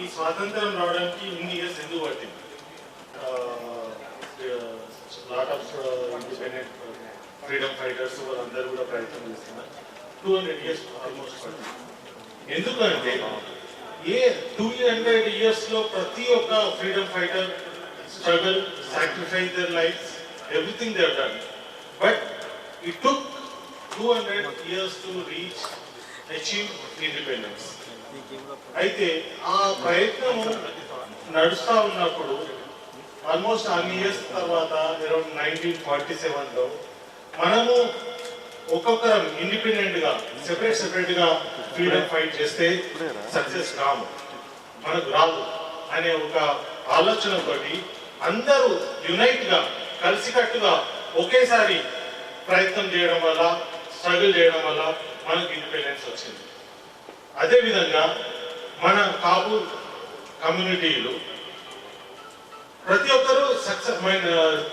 ఈ స్వాతంత్రం రావడానికి ఇన్ని ఇయర్స్ ఎందుకు పట్టింది? Lot of independent freedom fighters వాళ్ళందరూ కూడా ప్రయత్నం చేస్తున్నారు. 200 years ఆల్మోస్ట్ పట్టింది. ఎందుకంటే 200 years లో ప్రతి ఒక్క freedom fighter struggle, sacrifice there lifes, everything they have done. But it took 200 years to reach achieve independence. అయితే ఆ ప్రయత్నం నడుస్తూ ఉన్నప్పుడు ఆల్మోస్ట్ అన్ని ఇయర్స్ తర్వాత అరౌండ్ 1947లో మనము ఒక్కొక్కరం ఇండిపెండెంట్గా సెపరేట్గా ఫ్రీడమ్ ఫైట్ చేస్తే సక్సెస్ కాము, మనకు రాదు అనే ఒక ఆలోచనతోటి అందరూ యునైట్గా కలిసికట్టుగా ఒకేసారి ప్రయత్నం చేయడం వల్ల, స్ట్రగుల్ చేయడం వల్ల మనకు ఇండిపెండెన్స్ వచ్చింది. అదేవిధంగా మన కాబూల్ కమ్యూనిటీలు ప్రతి ఒక్కరూ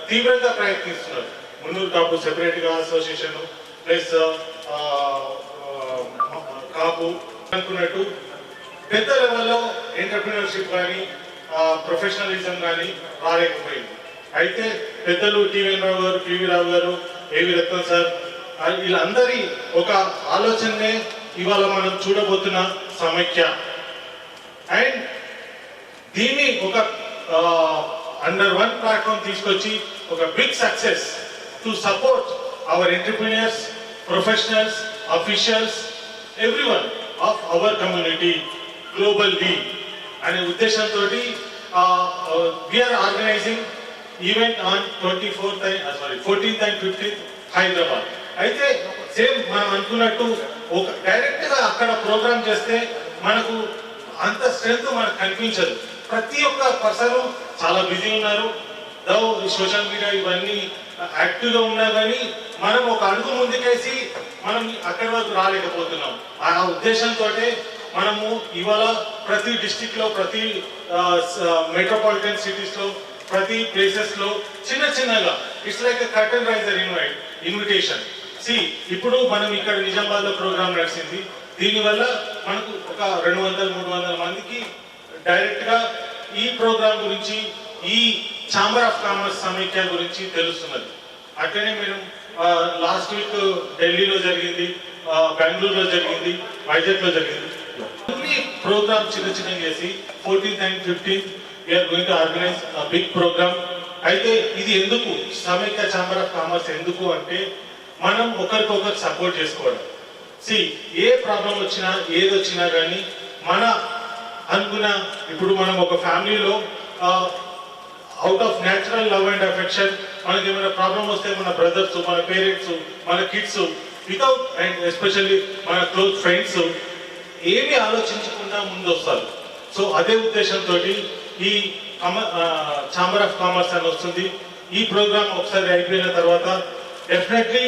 తీవ్రంగా ప్రయత్నిస్తున్నారు. మున్నూరు కాపు సెపరేట్గా అసోసియేషన్ ప్లస్ కాపు అనుకున్నట్టు పెద్ద లెవెల్లో ఎంటర్ప్రినర్షిప్ కానీ ప్రొఫెషనలిజం కానీ రాలేకపోయింది. అయితే పెద్దలు టీవీఎన్ రావు గారు, పివి రావు గారు, ఏవి రత్నం సార్ వీళ్ళందరి ఒక ఆలోచనే ఇవాళ మనం చూడబోతున్న సమైక్య. అండ్ దీన్ని ఒక అండర్ వన్ ప్లాట్ఫామ్ తీసుకొచ్చి ఒక big success to support our entrepreneurs, professionals, officials, everyone of our community globally అనే ఉద్దేశంతో we are organizing event on 14th and 15th Hyderabad. అయితే సేమ్ మనం అనుకున్నట్టు ఒక డైరెక్ట్గా అక్కడ ప్రోగ్రామ్ చేస్తే మనకు అంత స్ట్రెంత్ మనకు కనిపించదు. ప్రతి ఒక్క పర్సన్ చాలా బిజీ ఉన్నారు, సోషల్ మీడియా ఇవన్నీ యాక్టివ్గా ఉన్నా కానీ మనం ఒక అడుగు ముందుకేసి మనం అక్కడి వరకు రాలేకపోతున్నాం. ఆ ఉద్దేశంతో మనము ఇవాళ ప్రతి డిస్టిక్లో, ప్రతి మెట్రోపాలిటన్ సిటీస్లో, ప్రతి ప్లేసెస్లో చిన్నగా it's like curtain raiser invitation. ఇప్పుడు మనం ఇక్కడ నిజామాబాద్లో ప్రోగ్రామ్ నడిచింది. దీనివల్ల మనకు ఒక 200-300 మందికి డైరెక్ట్గా ఈ ప్రోగ్రామ్ గురించి, ఈ ఛాంబర్ ఆఫ్ కామర్స్ సమైక్య గురించి తెలుస్తున్నది. అట్లనే మేము లాస్ట్ వీక్ ఢిల్లీలో జరిగింది, బెంగళూరులో జరిగింది, వైజాగ్లో జరిగింది. అన్ని ప్రోగ్రామ్ చిన్న చేసి 14th and 15th we are going to organize big program. అయితే ఇది ఎందుకు సమైక్య ఛాంబర్ ఆఫ్ కామర్స్ ఎందుకు అంటే మనం ఒకరికొకరు సపోర్ట్ చేసుకోవడం. ఏ ప్రాబ్లం వచ్చినా ఏది వచ్చినా కానీ మన అనుకున్న ఇప్పుడు మనం ఒక ఫ్యామిలీలో out of natural love and affection మనకి ఏమైనా ప్రాబ్లం వస్తే మన బ్రదర్స్, మన పేరెంట్స్, మన కిడ్స్ వితౌట్ అండ్ ఎస్పెషల్లీ మన క్లోజ్ ఫ్రెండ్స్ ఏమి ఆలోచించకుండా ముందు వస్తారు. సో అదే ఉద్దేశంతో ఈ ఛాంబర్ ఆఫ్ కామర్స్ అని వస్తుంది. ఈ ప్రోగ్రామ్ ఒకసారి అయిపోయిన తర్వాత definitely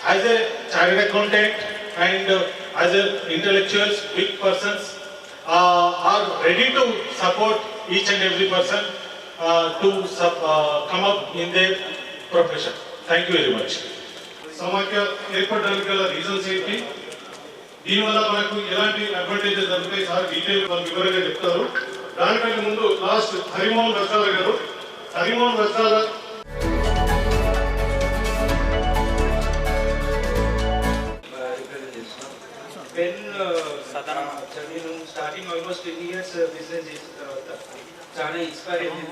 as a chartered accountant and as a intellectuals, big persons are ready to support each and every person to come up in their profession. Thank you very much. సమైక్య ఏర్పడడానికి గల reasons ఏంటి, దీనివల్ల మనకు ఎలాంటి అడ్వాంటేజెస్ జరుగుతాయి sir detail వివరంగా చెప్తారు. దానికంటే ముందు లాస్ట్ హరిమోహన్ రసాల గారు, హరిమోహన్ రసాల నేను స్టార్టింగ్ ఆల్మోస్ట్ 10 years బిజినెస్ చేసిన తర్వాత చాలా ఇన్స్పైర్ అయింది.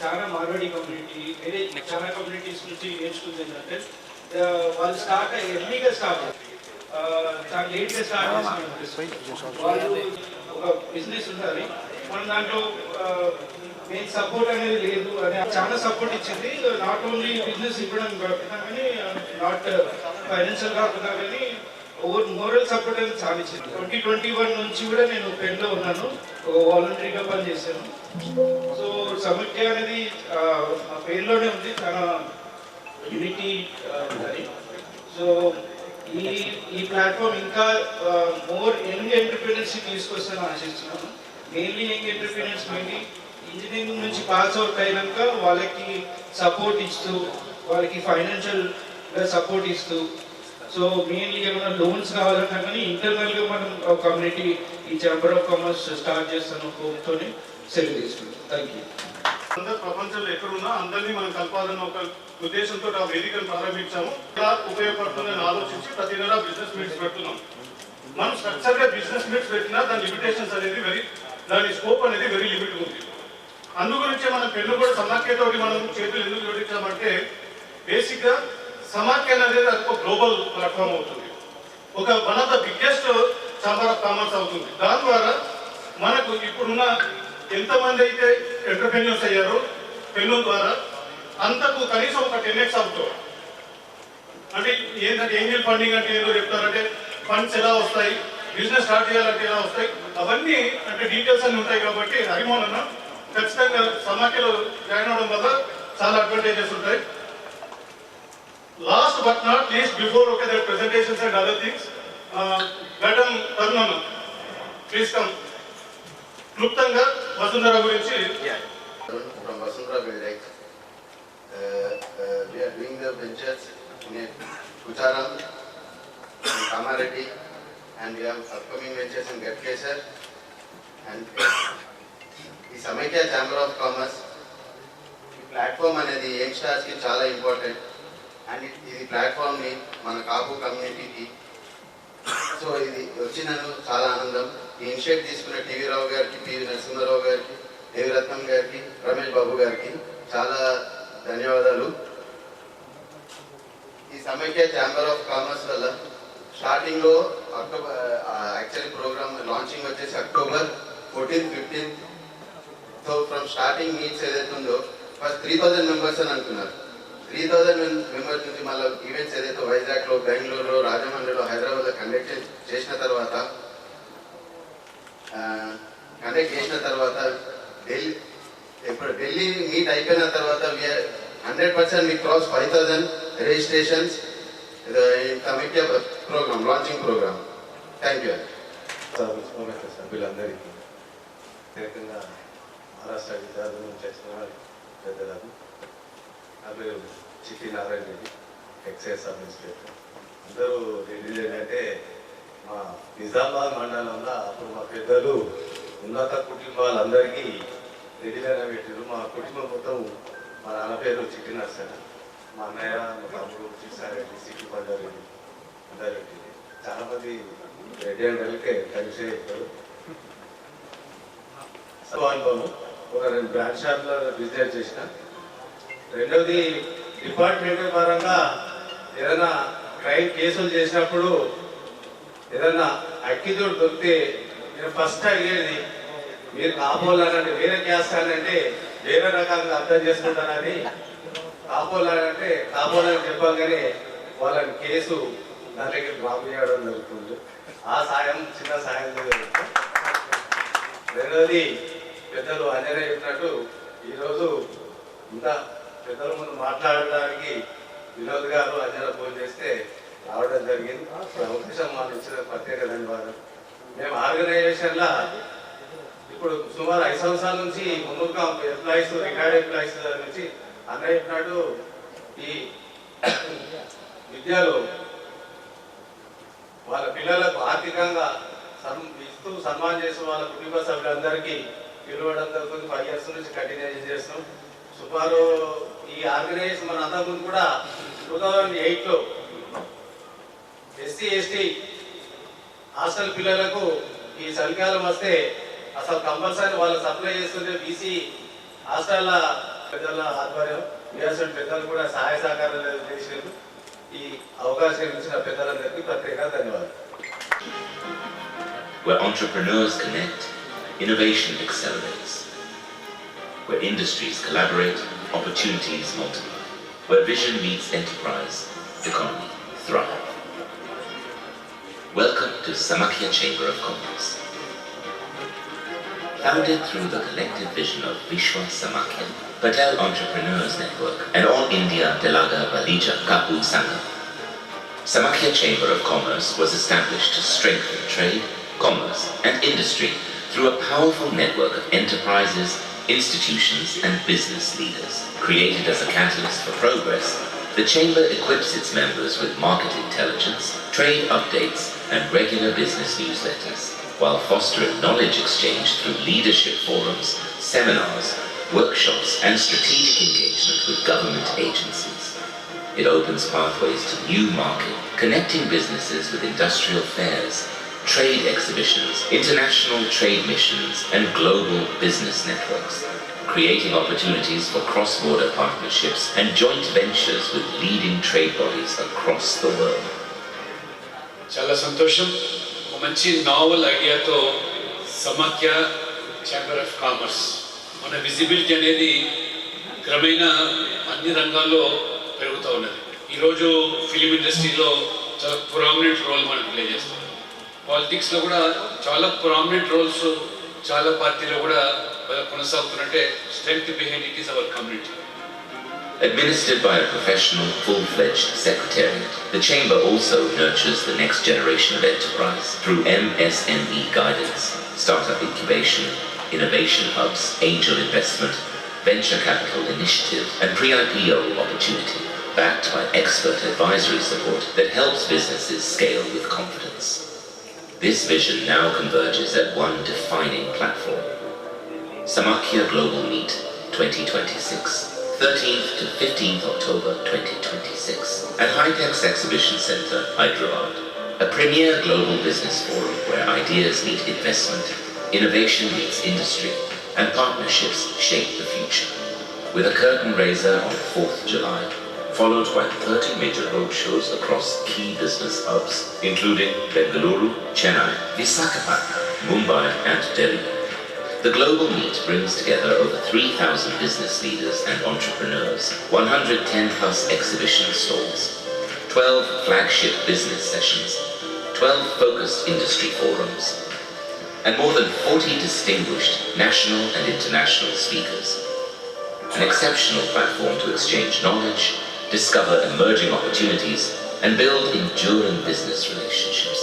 చాలా మార్వాడి కమ్యూనిటీ, వేరే చాలా కమ్యూనిటీస్ నుంచి నేర్చుకుంది ఏంటంటే వాళ్ళు ఎర్లీగా స్టార్ట్ చాలా లేట్గా స్టార్ట్ చేసిన వాళ్ళు ఒక బిజినెస్ ఉండాలి. మన దాంట్లో మెయిన్ సపోర్ట్ అనేది లేదు, అని చాలా సపోర్ట్ ఇచ్చింది. నాట్ ఓన్లీ బిజినెస్ ఇవ్వడం కాకుండా కానీ, నాట్ ఫైనాన్షియల్ కాకుండా కానీ మోరల్ సపోర్ట్ అనేది చాలా ఇచ్చింది. 2021 నుంచి కూడా నేను పెన్లో ఉన్నాను, ఒక వాలంటరీగా పనిచేశాను. సో సమైక్య అనేది మా పేరులోనే ఉంది, చాలా యూనిటీ ఉంటుంది. సో ఈ ప్లాట్ఫామ్ ఇంకా మోర్ యంగ్ ఎంటర్ప్రీనర్స్ని తీసుకొస్తాను ఆశిస్తున్నాను. మెయిన్లీ యంగ్ ఎంటర్ప్రీనర్స్ ఇంజనీరింగ్ నుంచి పాస్ అవుట్ అయినాక వాళ్ళకి సపోర్ట్ ఇస్తూ, వాళ్ళకి ఫైనాన్షియల్గా సపోర్ట్ ఇస్తూ, సో మెయిన్లీ ఏమైనా లోన్స్ కావాలన్నా కానీ ఇంటర్నల్గా మనం కమ్యూనిటీ ఈ ఛాంబర్ ఆఫ్ కామర్స్ స్టార్ట్ చేస్తున్న హోప్తోనే సెలవు తీసుకుంటాం. Thank you. అందరు ప్రపంచంలో ఎక్కడున్నా అందరినీ మనం కలపాలన్న ఒక ఉద్దేశంతో ఆ వేదికను ప్రారంభించాము. ఇలా ఉపయోగపడుతుందని ఆలోచించి ప్రతి నెల బిజినెస్ మీట్స్ పెడుతున్నాం. మనం స్ట్రక్చర్గా బిజినెస్ మీట్స్ పెట్టినా దాని లిమిటేషన్స్ అనేది దాని స్కోప్ అనేది వెరీ లిమిట్ ఉంది. అందుగురించే మనం పెన్ను కూడా సమాఖ్యతోటి మనం చేతులు ఎందుకు జోడించామంటే బేసిక్గా సమాఖ్య అనేది ఒక గ్లోబల్ ప్లాట్ఫామ్ అవుతుంది, ఒక one of the biggest chamber of commerce అవుతుంది. దాని ద్వారా మనకు ఇప్పుడున్న ఎంతమంది అయితే ఎంటర్ప్రెన్యూర్స్ అయ్యారో పెన్ను ద్వారా అంతకు కనీసం ఒక 10x అవుతుంది. అంటే ఏంటంటే ఏంజల్ ఫండింగ్ అంటే ఏదో చెప్తారంటే ఫండ్స్ ఎలా వస్తాయి, బిజినెస్ స్టార్ట్ చేయాలంటే ఎలా వస్తాయి, అవన్నీ అంటే డీటెయిల్స్ అన్ని ఉంటాయి. కాబట్టి హరిమోహన్ అన్న ఖచ్చితంగా సమాఖ్యలో జాయిన్ అవడం వల్ల చాలా అడ్వాంటేజెస్ ఉంటాయి. Last but not least before okay that presentations and other things, madam Tarun అన్న ప్లీజ్ కమ్. క్లుప్తంగా వసుంధర గురించి. From Vasundhara Building, we are doing the ventures in Kucharam, in Kamareddy, and we have upcoming ventures in Gatkesar. And the Samakhya Chamber of Commerce platform అనేది youngsters కి చాలా important. And ఇది platform ని మన కాపు కమ్యూనిటీకి so ఇది వచ్చినందుకు చాలా ఆనందం. ఈ ఇనిషియేట్ తీసుకున్న టీవీ రావు గారికి, పివి నరసింహారావు గారికి, దేవి రత్నం గారికి, రమేష్ బాబు గారికి చాలా ధన్యవాదాలు. ఈ సమైక్య ఛాంబర్ ఆఫ్ కామర్స్ వల్ల స్టార్టింగ్లో అక్టోబర్ యాక్చువల్లీ ప్రోగ్రామ్ లాంచింగ్ వచ్చేసి October 14th, 15th. So from starting meets ఏదైతే ఉందో ఫస్ట్ 3000 మెంబర్స్ అని అనుకున్నారు. 3000 మెంబర్స్ నుంచి మళ్ళీ ఈవెంట్స్ ఏదైతే వైజాగ్లో, బెంగళూరులో, రాజమండ్రిలో, హైదరాబాద్లో కండక్ట్ చేసిన తర్వాత ఢిల్లీ మీట్ అయిపోయిన తర్వాత 100% we cross 5000 registrations in committee program, launching program. Thank you. సభ్యులందరికీ ప్రత్యేకంగా మహారాష్ట్ర విద్యార్థుల నుంచి వచ్చిన పెద్దలకు నా పేరు చిట్టి నారాయణ రెడ్డి, ఎక్సైజ్ అడ్మినిస్ట్రేటర్. అందరూ రెడ్డి ఏంటంటే మా నిజామాబాద్ మండలంలో అప్పుడు మా పెద్దలు ఉన్నత కుటుంబాలందరికీ రెడ్డిగానే పెట్టారు. మా కుటుంబం మొత్తం మా నాన్న పేరు చిట్టి నర్సన్న, మా అన్నయ్య, మా తమ్ముడు చిట్సారెడ్డి, సిట్టి పండారెడ్డి, అందరు రెడ్డి. చాలామంది రెడ్డి అని కలిగే కలిసే చెప్పారు. అనుభవం ఒక 2 బ్రాంచ్ షాప్లో బిజినెస్ చేసిన. రెండవది డిపార్ట్మెంట్ పరంగా ఏదైనా క్రైమ్ కేసులు చేసినప్పుడు ఏదన్నా అక్కితోడు దొరికితే నేను ఫస్ట్ అడిగేది మీరు కాపోలానంటే వేరే క్యాస్ట్ అంటే వేరే రకాలుగా అర్థం చేసుకుంటానని, కాపోలానంటే కాపోలని చెప్పగానే వాళ్ళని కేసు దానికి డ్రాప్ చేయడం జరుగుతుంది. ఆ సాయం చిన్న సాయం జరుగుతుంది. రెండవది పెద్దలు అంజనే చెప్పినట్టు ఈరోజు ఇంకా పెద్దల ముందు మాట్లాడడానికి వినోద్ గారు అంజన ఫోన్ చేస్తే రావడం జరిగింది. అవకాశం మాకు ఇచ్చిన ప్రత్యేక ధన్యవాదాలు. మేము ఆర్గనైజేషన్లో ఇప్పుడు సుమారు 5 సంవత్సరాల నుంచి ముందుగా ఎంప్లాయీస్, రిటైర్డ్ ఎంప్లాయీస్ నుంచి అన్న చెప్పినట్టు ఈ విద్యలో వాళ్ళ పిల్లలకు ఆర్థికంగా ఇస్తూ సన్మానం చేసిన వాళ్ళ కుటుంబ సభ్యులందరికీ పిలవడం జరుగుతుంది. 5 years నుంచి కంటిన్యూ చేస్తున్నాం. సుమారు ఈ ఆర్గనైజేషన్ మన అంతకుముందు కూడా 2008లో SC ST హాస్టల్ పిల్లలకు ఈ చలికాలం వస్తే అసలు కంపల్సరీ వాళ్ళు సప్లై చేస్తుంటే బీసీ హాస్టల్ పెద్దల ఆధ్వర్యం విఆర్ఎస్ పెద్దలు కూడా సహాయ సహకారాలు చేసినందుకు ఈ అవకాశం ఇచ్చిన పెద్దలందరికీ ప్రత్యేక ధన్యవాదాలు. Where entrepreneurs connect, innovation accelerates. Where industries collaborate, opportunities multiply. Where vision meets enterprise, economy thrive. Welcome to Samakhya Chamber of Commerce. Founded through the collective vision of Vishwa Samakhya, Patel Entrepreneurs Network, and All India Delaga Valija Kapu Sangam, Samakhya Chamber of Commerce was established to strengthen trade, commerce, and industry through a powerful network of enterprises, institutions, and business leaders. Created as a catalyst for progress, the Chamber equips its members with market intelligence, trade updates, and regular business newsletters. while fostering knowledge exchange through leadership forums, seminars, workshops, and strategic engagement with government agencies. It opens pathways to new market, connecting businesses with industrial fairs, trade exhibitions, international trade missions, and global business networks, creating opportunities for cross-border partnerships and joint ventures with leading trade bodies across the world. చాలా సంతోషం. ఒక మంచి naval ఐడియాతో సమాఖ్య chamber of commerce మన visibility అనేది క్రమేణా అన్ని రంగాల్లో పెరుగుతూ ఉన్నది. ఈరోజు ఫిలిం ఇండస్ట్రీలో చాలా ప్రామినెంట్ రోల్ మనం ప్లే చేస్తాం. పాలిటిక్స్లో కూడా చాలా ప్రామినెంట్ రోల్స్ చాలా పార్టీలో కూడా కొనసాగుతున్నట్టే strength behind it is our community. Administered by a professional, full-fledged secretariat, the Chamber also nurtures the next generation of enterprise through MSME guidance, startup incubation, innovation hubs, angel investment, venture capital initiative, and pre-IPO opportunity, backed by expert advisory support that helps businesses scale with confidence. This vision now converges at one defining platform. Samakhya Global Meet 2026. 13th to 15th October 2026 at Hitex Exhibition Centre, Hyderabad, a premier global business forum where ideas meet investment, innovation meets industry, and partnerships shape the future. With a curtain raiser on 4th July, followed by 30 major roadshows across key business hubs, including Bengaluru, Chennai, Visakhapatnam, Mumbai, and Delhi. The Global Meet brings together over 3,000 business leaders and entrepreneurs, 110 plus exhibition stalls, 12 flagship business sessions, 12 focused industry forums, and more than 40 distinguished national and international speakers. An exceptional platform to exchange knowledge, discover emerging opportunities, and build enduring business relationships.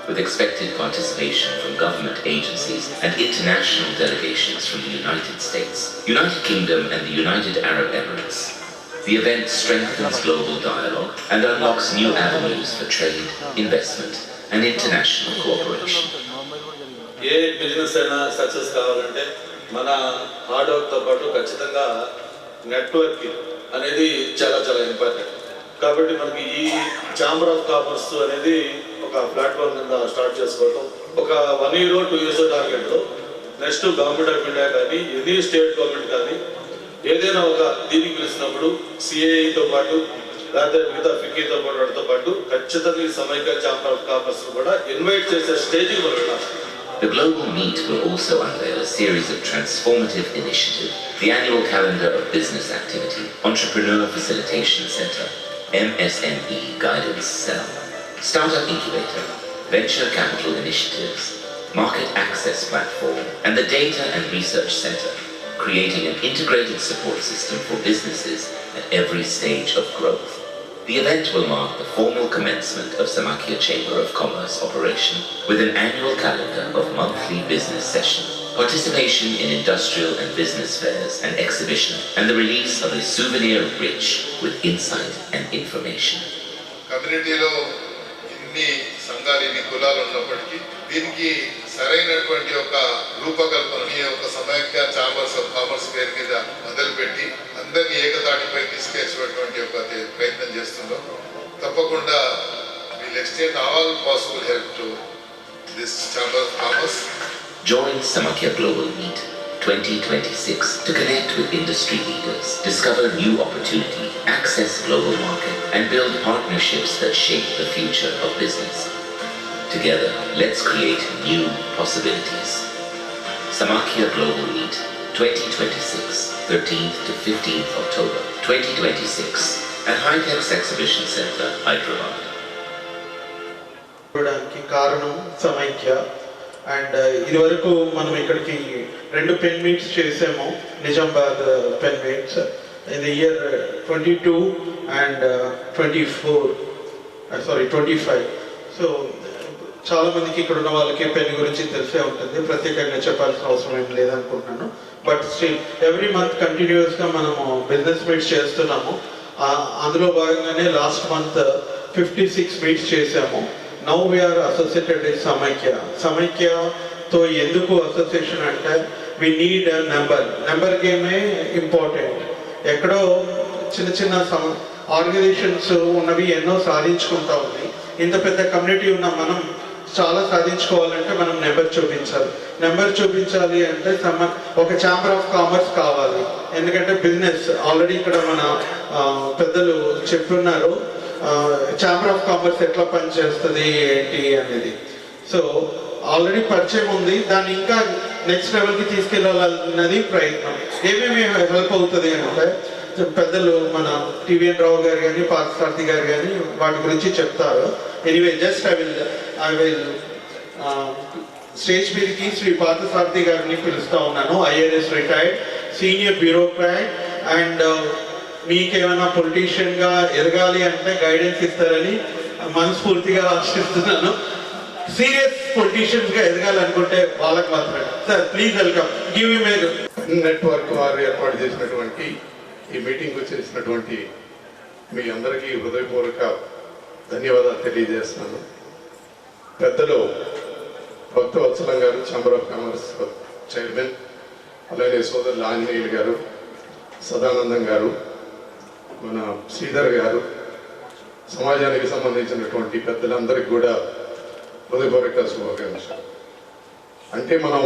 With expected participation from government agencies and international delegations from the United States, United Kingdom and the United Arab Emirates. The event strengthens global dialogue and unlocks new avenues for trade, investment, and international cooperation. A business అయినా success కావాలంటే మన hard వర్క్తో పాటు ఖచ్చితంగా networking అనేది చాలా చాలా important. కాబట్టి మనకి ఈ ఛాంబర్ ఆఫ్ కామర్స్ అనేది ఒక ప్లాట్ఫామ్ కింద స్టార్ట్ చేసుకోవటం, ఒక 1 year 2 years టార్గెట్లో నెక్స్ట్ గవర్నమెంట్ ఆఫ్ ఇండియా కానీ ఎనీ స్టేట్ గవర్నమెంట్ కానీ ఏదైనా ఒక దీనికి పిలిచినప్పుడు సిఐతో పాటు లేకపోతే మిగతా ఫిక్కీతో పాటు వాటితో పాటు ఖచ్చితంగా ఈ సమైక్య ఛాంబర్ ఆఫ్ కామర్స్ కూడా ఇన్వైట్ చేసే స్టేజ్కి మనం వెళ్ళాలి. The Global Meet will also unveil a series of transformative initiatives, the annual calendar of business activity, Entrepreneur Facilitation Center, MSME Guidance Cell, Startup Incubator, Venture Capital Initiatives, Market Access Platform, and the Data and Research Center, creating an integrated support system for businesses at every stage of growth. The event will mark the formal commencement of Samakhya Chamber of Commerce operation with an annual calendar of monthly business sessions, participation in industrial and business fairs and exhibition, and the release of a souvenir rich with insight and information. కమ్యూనిటీలో ఇన్ని సంఘాలు ఇన్ని కులాలు ఉన్నప్పటికీ దీనికి సరైనటువంటి ఒక రూపకల్పన ఈ యొక్క సమైక్య ఛాంబర్స్ ఆఫ్ కామర్స్ పేరు మీద మొదలుపెట్టి అందరినీ ఏకతాటిపై తీసుకొచ్చేటువంటి ఒక ప్రయత్నం చేస్తున్నాం. తప్పకుండా we'll extend all possible help to this Chamber of Commerce. Join Samakhya Global Meet 2026 to connect with industry leaders, discover new opportunity, access global market, and build partnerships that shape the future of business. Together, let's create new possibilities. Samakhya Global Meet 2026, 13th to 15th October 2026 at Hitex Exhibition Centre, Hyderabad. కారణం సమైక్య and ఇదివరకు మనం ఇక్కడికి 2 pen meets చేసాము, Nizamabad pen meets in the year 22 and 25. So చాలా మందికి ఇక్కడ ఉన్న వాళ్ళకి పెన్ గురించి తెలిసే ఉంటుంది, ప్రత్యేకంగా చెప్పాల్సిన అవసరం ఏం లేదనుకుంటున్నాను. బట్ స్టిల్ ఎవ్రీ మంత్ కంటిన్యూస్గా మనము బిజినెస్ మీట్స్ చేస్తున్నాము. అందులో భాగంగానే లాస్ట్ మంత్ 56 మీట్స్ చేసాము. నౌ వీఆర్ అసోసియేటెడ్ విత్ సమైక్య. సమైక్యతో ఎందుకు అసోసియేషన్ అంటే వి నీడ్ నెంబర్ గేమే ఇంపార్టెంట్. ఎక్కడో చిన్న చిన్న ఆర్గనైజేషన్స్ ఉన్నవి ఎన్నో సాధించుకుంటా ఉన్నాయి. ఇంత పెద్ద కమ్యూనిటీ ఉన్న మనం చాలా సాధించుకోవాలంటే మనం నెంబర్ చూపించాలి అంటే ఒక ఛాంబర్ ఆఫ్ కామర్స్ కావాలి. ఎందుకంటే బిజినెస్ ఆల్రెడీ ఇక్కడ మన పెద్దలు చెప్తున్నారు ఛాంబర్ ఆఫ్ కామర్స్ ఎట్లా పనిచేస్తుంది ఏంటి అనేది. సో ఆల్రెడీ పరిచయం ఉంది, దాన్ని ఇంకా నెక్స్ట్ లెవెల్కి తీసుకెళ్ళాలన్నది ప్రయత్నం. ఏమేమి హెల్ప్ అవుతుంది అంటే పెద్దలు మన టీవీఎన్ రావు గారు కానీ పార్థసారథి గారు కానీ వాటి గురించి చెప్తారు. Anyway just I will stage మీదకి శ్రీ పార్థసారథి గారిని పిలుస్తా ఉన్నాను. IRS retired senior bureaucrat and మీకేమైనా పొలిటీషియన్గా ఎదగాలి అంటే గైడెన్స్ ఇస్తారని మనస్ఫూర్తిగా ఆశిస్తున్నాను. సీరియస్ పొలిటీషియన్స్గా ఎదగాలనుకుంటే వాళ్ళకి మాత్రమే. Sir please welcome. Give you మేర్ నెట్వర్క్ వారు ఏర్పాటు చేసినటువంటి ఈ మీటింగ్ వచ్చేసినటువంటి మీ అందరికీ హృదయపూర్వక ధన్యవాదాలు తెలియజేస్తున్నాను. పెద్దలు భక్తవత్సలం గారు ఛాంబర్ ఆఫ్ కామర్స్ చైర్మన్, అలాగే సోదరులు ఆంజనేయులు గారు, సదానందం గారు, మన శ్రీధర్ గారు, సమాజానికి సంబంధించినటువంటి పెద్దలందరికీ కూడా హృదయపూర్వక శుభాకాంక్షలు. అంటే మనం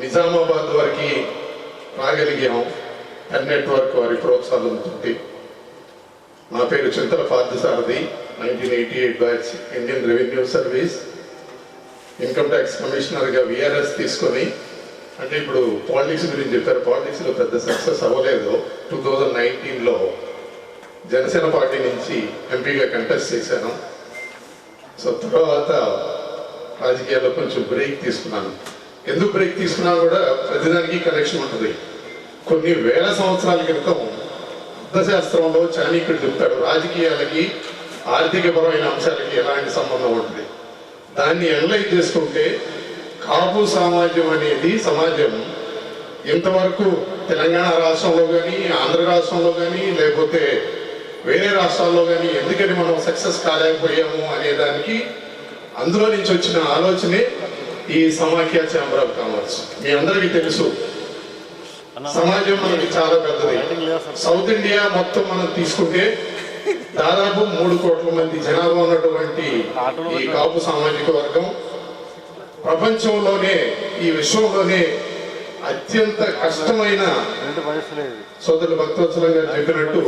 నిజామాబాద్ వరకు రాగలిగాం టెన్ నెట్వర్క్ వారి ప్రోత్సాహంతో. నా పేరు Chintala Parthasarathy, 1988 batch, Indian revenue service, income tax కమిషనర్గా విఆర్ఎస్ తీసుకొని, అంటే ఇప్పుడు పాలిటిక్స్ గురించి చెప్పారు, పాలిటిక్స్లో పెద్ద సక్సెస్ అవ్వలేదు. 2019లో జనసేన పార్టీ నుంచి ఎంపీగా కంటెస్ట్ చేశాను. సో తర్వాత రాజకీయాల్లో కొంచెం బ్రేక్ తీసుకున్నాను. ఎందుకు బ్రేక్ తీసుకున్నా కూడా ప్రతిదానికి కనెక్షన్ ఉంటుంది. కొన్ని వేల సంవత్సరాల క్రితం అర్థశాస్త్రంలో చాణక్యుడు చెప్తాడు రాజకీయాలకి ఆర్థికపరమైన అంశాలకి ఎలాంటి సంబంధం ఉంటుంది. దాన్ని అనలైజ్ చేసుకుంటే కాపు సమాజం అనేది సమాజం ఇంతవరకు తెలంగాణ రాష్ట్రంలో కానీ ఆంధ్ర రాష్ట్రంలో కానీ లేకపోతే వేరే రాష్ట్రాల్లో కానీ ఎందుకని మనం సక్సెస్ కాలేకపోయాము అనే దానికి అందులో నుంచి వచ్చిన ఆలోచనే ఈ సమాఖ్య ఛాంబర్ ఆఫ్ కామర్స్. మీ అందరికీ తెలుసు సమాజం మనకి చాలా పెద్దది. సౌత్ ఇండియా మొత్తం మనం తీసుకుంటే దాదాపు 3 కోట్ల మంది జనాభా ఉన్నటువంటి ఈ కాపు సామాజిక వర్గం ప్రపంచంలోనే ఈ విశ్వంలోనే అత్యంత కష్టమైన, సోదరులు భక్తవత్సలం గారు చెప్పినట్టు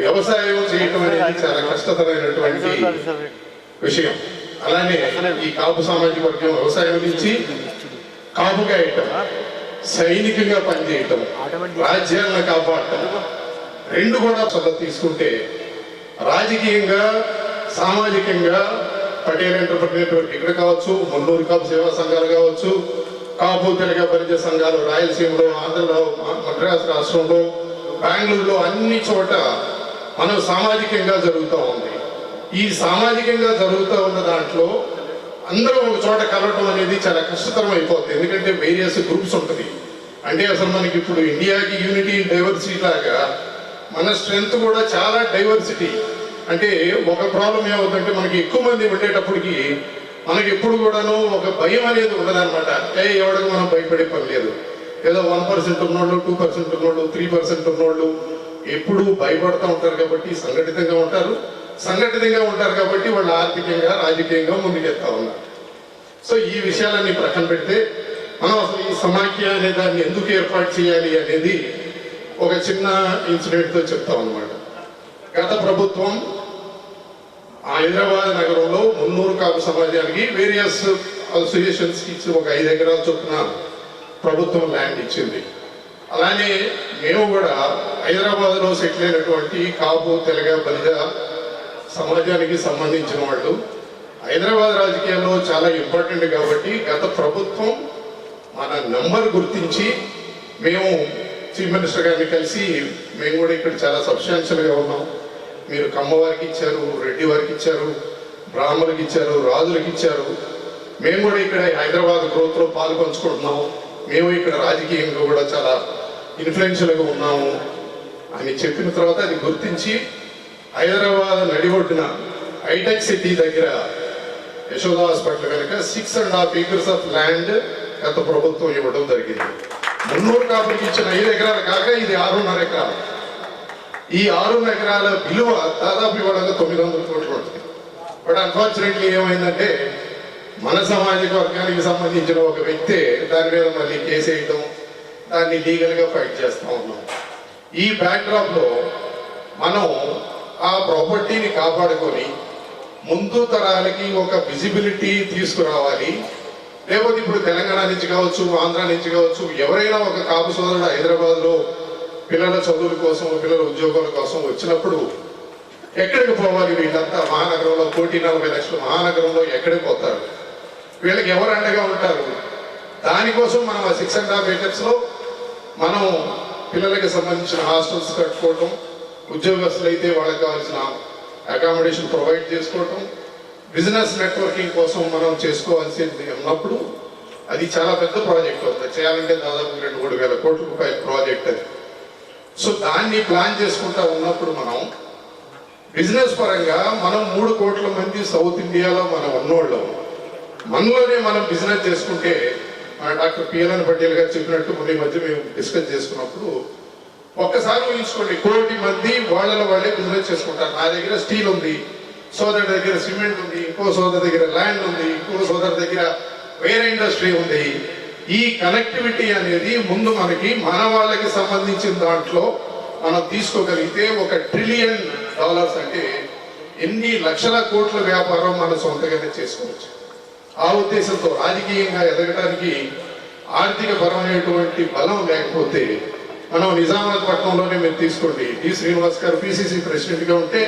వ్యవసాయం చేయటం అనేది చాలా కష్టతరమైనటువంటి విషయం. అలానే ఈ కాపు సామాజిక వర్గం వ్యవసాయం నుంచి కాపుగా అయ్యటం, సైనికంగా పనిచేయటం, రాజ్యాలను కాపాడటం, రెండు కూడా తీసుకుంటే రాజకీయంగా సామాజికంగా పటేల్ ఎంటర్ప్రైజ్ నెట్వర్క్ ఇక్కడ కావచ్చు, మున్నూరు కాపు సేవా సంఘాలు కావచ్చు, కాపు తెలగ పరిచయ సంఘాలు రాయలసీమలో, ఆంధ్రలో, మద్రాసు రాష్ట్రంలో, బెంగళూరులో అన్ని చోట మనం సామాజికంగా జరుగుతూ ఉంది. ఈ సామాజికంగా జరుగుతూ ఉన్న దాంట్లో అందరూ ఒక చోట కలవటం అనేది చాలా కష్టతరం అయిపోతుంది. ఎందుకంటే వేరియస్ గ్రూప్స్ ఉంటుంది. అంటే అసలు మనకి ఇప్పుడు ఇండియాకి యూనిటీ డైవర్సిటీ లాగా మన స్ట్రెంగ్త్ కూడా చాలా డైవర్సిటీ. అంటే ఒక ప్రాబ్లం ఏమవుతుందంటే మనకి ఎక్కువ మంది ఉండేటప్పటికి మనకి ఎప్పుడు కూడాను ఒక భయం అనేది ఉండదన్నమాట. ఎవరికి మనం భయపడే పని లేదు. ఏదో 1% ఉన్నోళ్ళు, 2% ఉన్నోళ్ళు, 3% ఉన్నోళ్ళు ఎప్పుడు భయపడుతూ ఉంటారు కాబట్టి సంఘటితంగా ఉంటారు కాబట్టి వాళ్ళు ఆర్థికంగా రాజకీయంగా ముందుకెళ్తా ఉన్నారు. సో ఈ విషయాలన్నీ ప్రక్కన పెడితే మనం అసలు ఈ సమాఖ్య అనే దాన్ని ఎందుకు ఏర్పాటు చేయాలి అనేది ఒక చిన్న ఇన్సిడెంట్తో చెప్తాం అన్నమాట. గత ప్రభుత్వం హైదరాబాద్ నగరంలో మున్నూరు కాపు సమాజానికి వేరియస్ అసోసియేషన్స్కి ఇచ్చి ఒక 5 ఎకరాల చొప్పున ప్రభుత్వం ల్యాండ్ ఇచ్చింది. అలానే మేము కూడా హైదరాబాద్లో సెటిల్ అయినటువంటి కాపు తెలగ బలిజ సమాజానికి సంబంధించిన వాళ్ళు హైదరాబాద్ రాజకీయాల్లో చాలా ఇంపార్టెంట్ కాబట్టి గత ప్రభుత్వం మన నంబర్ గుర్తించి మేము చీఫ్ మినిస్టర్ గారిని కలిసి మేము కూడా ఇక్కడ చాలా సబ్స్టాన్షియల్గా ఉన్నాం, మీరు కమ్మవారికి ఇచ్చారు, రెడ్డి వారికి ఇచ్చారు, బ్రాహ్మణులకు ఇచ్చారు, రాజులకు ఇచ్చారు, మేము కూడా ఇక్కడ హైదరాబాద్ గ్రోత్లో పాలు పంచుకుంటున్నాం, మేము ఇక్కడ రాజకీయంగా కూడా చాలా ఇన్ఫ్లుయెన్షియల్గా ఉన్నాము అని చెప్పిన తర్వాత అది గుర్తించి హైదరాబాద్ నడిబొడ్డున హైటెక్ సిటీ దగ్గర యశోద హాస్పిటల్ కనుక 6.5 acres ఆఫ్ ల్యాండ్ గత ప్రభుత్వం ఇవ్వడం జరిగింది. మున్నూరు కాపులకి ఇచ్చిన 5 ఎకరాలు కాక ఇది 6.5 ఎకరాలు. ఈ 6 ఎకరాల విలువ దాదాపు ఇవాళ 900 కోట్లు ఉంటుంది. బట్ అన్ఫార్చునేట్లీ ఏమైందంటే మన సామాజిక వర్గానికి సంబంధించిన ఒక వ్యక్తి దాని మీద మళ్ళీ కేసు వేయడం, దాన్ని లీగల్గా ఫైట్ చేస్తూ ఉన్నాం. ఈ బ్యాక్డ్రాప్లో మనం ఆ ప్రాపర్టీని కాపాడుకొని ముందు తరాలకి ఒక విజిబిలిటీ తీసుకురావాలి. లేకపోతే ఇప్పుడు తెలంగాణ నుంచి కావచ్చు, ఆంధ్ర నుంచి కావచ్చు, ఎవరైనా ఒక కాపు సోదరుడు హైదరాబాద్లో పిల్లల చదువుల కోసం, పిల్లల ఉద్యోగాల కోసం వచ్చినప్పుడు ఎక్కడికి పోవాలి? వీళ్ళంతా మహానగరంలో 1,40 లక్షల మహానగరంలో ఎక్కడికి పోతారు? వీళ్ళకి ఎవరు అండగా ఉంటారు? దానికోసం మనం ఆ 6.5 acres మనం పిల్లలకి సంబంధించిన హాస్టల్స్ కట్టుకోవటం, ఉద్యోగస్తులు అయితే వాళ్ళకి కావాల్సిన అకామిడేషన్ ప్రొవైడ్ చేసుకోవటం, బిజినెస్ నెట్వర్కింగ్ కోసం మనం చేసుకోవాల్సింది ఉన్నప్పుడు అది చాలా పెద్ద ప్రాజెక్ట్ అవుతుంది. చేయాలంటే దాదాపు 2-3 వేల కోట్ల రూపాయల ప్రాజెక్ట్ అది. సో దాన్ని ప్లాన్ చేసుకుంటా ఉన్నప్పుడు మనం బిజినెస్ పరంగా మనం 3 కోట్ల మంది సౌత్ ఇండియాలో మనం ఉన్నోళ్ళం, మనలోనే మనం బిజినెస్ చేసుకుంటే మన డాక్టర్ పిఎల్ఎన్ పటేల్ గారు చెప్పినట్టు ఈ మధ్య మేము డిస్కస్ చేసుకున్నప్పుడు ఒక్కసారి ఊహించుకోండి, 1 కోటి మంది వాళ్ళలో వాళ్ళే బిజినెస్ చేసుకుంటారు. నా దగ్గర స్టీల్ ఉంది, సోదరు దగ్గర సిమెంట్ ఉంది, ఇంకో సోదరు దగ్గర ల్యాండ్ ఉంది, ఇంకో సోదరు దగ్గర వేరే ఇండస్ట్రీ ఉంది. ఈ కనెక్టివిటీ అనేది ముందు మనకి మన వాళ్ళకి సంబంధించిన దాంట్లో మనం తీసుకోగలిగితే $1 ట్రిలియన్ అంటే ఎన్ని లక్షల కోట్ల వ్యాపారం మనం సొంతగానే చేసుకోవచ్చు. ఆ ఉద్దేశంతో రాజకీయంగా ఎదగడానికి ఆర్థిక పరమైనటువంటి బలం లేకపోతే మనం నిజామాబాద్ పట్టణంలోనే మీరు తీసుకోండి, డి శ్రీనివాస్ గారు పిసిసి ప్రెసిడెంట్గా ఉంటే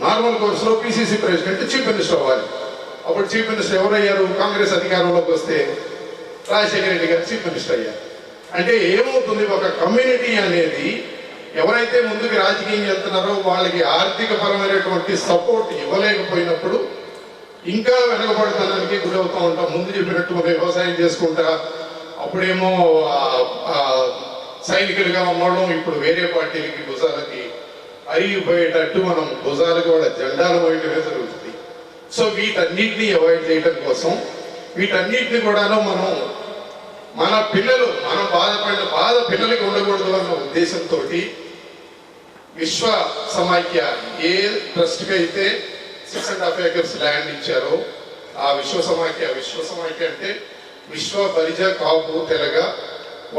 నార్మల్ కోర్సులో పిసిసి ప్రెసిడెంట్ చీఫ్ మినిస్టర్ అవ్వాలి. అప్పుడు చీఫ్ మినిస్టర్ ఎవరయ్యారు? కాంగ్రెస్ అధికారంలోకి వస్తే రాజశేఖర రెడ్డి గారు చీఫ్ మినిస్టర్ అయ్యారు. అంటే ఏమవుతుంది, ఒక కమ్యూనిటీ అనేది ఎవరైతే ముందుకు రాజకీయం వెళ్తున్నారో వాళ్ళకి ఆర్థిక పరమైనటువంటి సపోర్ట్ ఇవ్వలేకపోయినప్పుడు ఇంకా వెనకబడతానికి గురవుతూ ఉంటాం. ముందు చెప్పినట్టు మనం వ్యవసాయం చేసుకుంటా, అప్పుడేమో సైనికులుగా ఉన్నోళ్ళం, ఇప్పుడు వేరే పార్టీలకి భుజాలకి అరిగిపోయేటట్టు మనం భుజాలకు వాళ్ళ జెండాలు వేయటమే జరుగుతుంది. సో వీటన్నిటిని అవాయిడ్ చేయడం కోసం వీటన్నిటిని కూడాను మనం మన పిల్లలు మనం బాధపడిన బాధ పిల్లలకి ఉండకూడదు అన్న ఉద్దేశంతో విశ్వ సమాఖ్య ఏ ట్రస్ట్కి అయితే 6.5 acres ల్యాండ్ ఇచ్చారో ఆ విశ్వ సమాఖ్య అంటే విశ్వ బలిజ కాపు తెలగ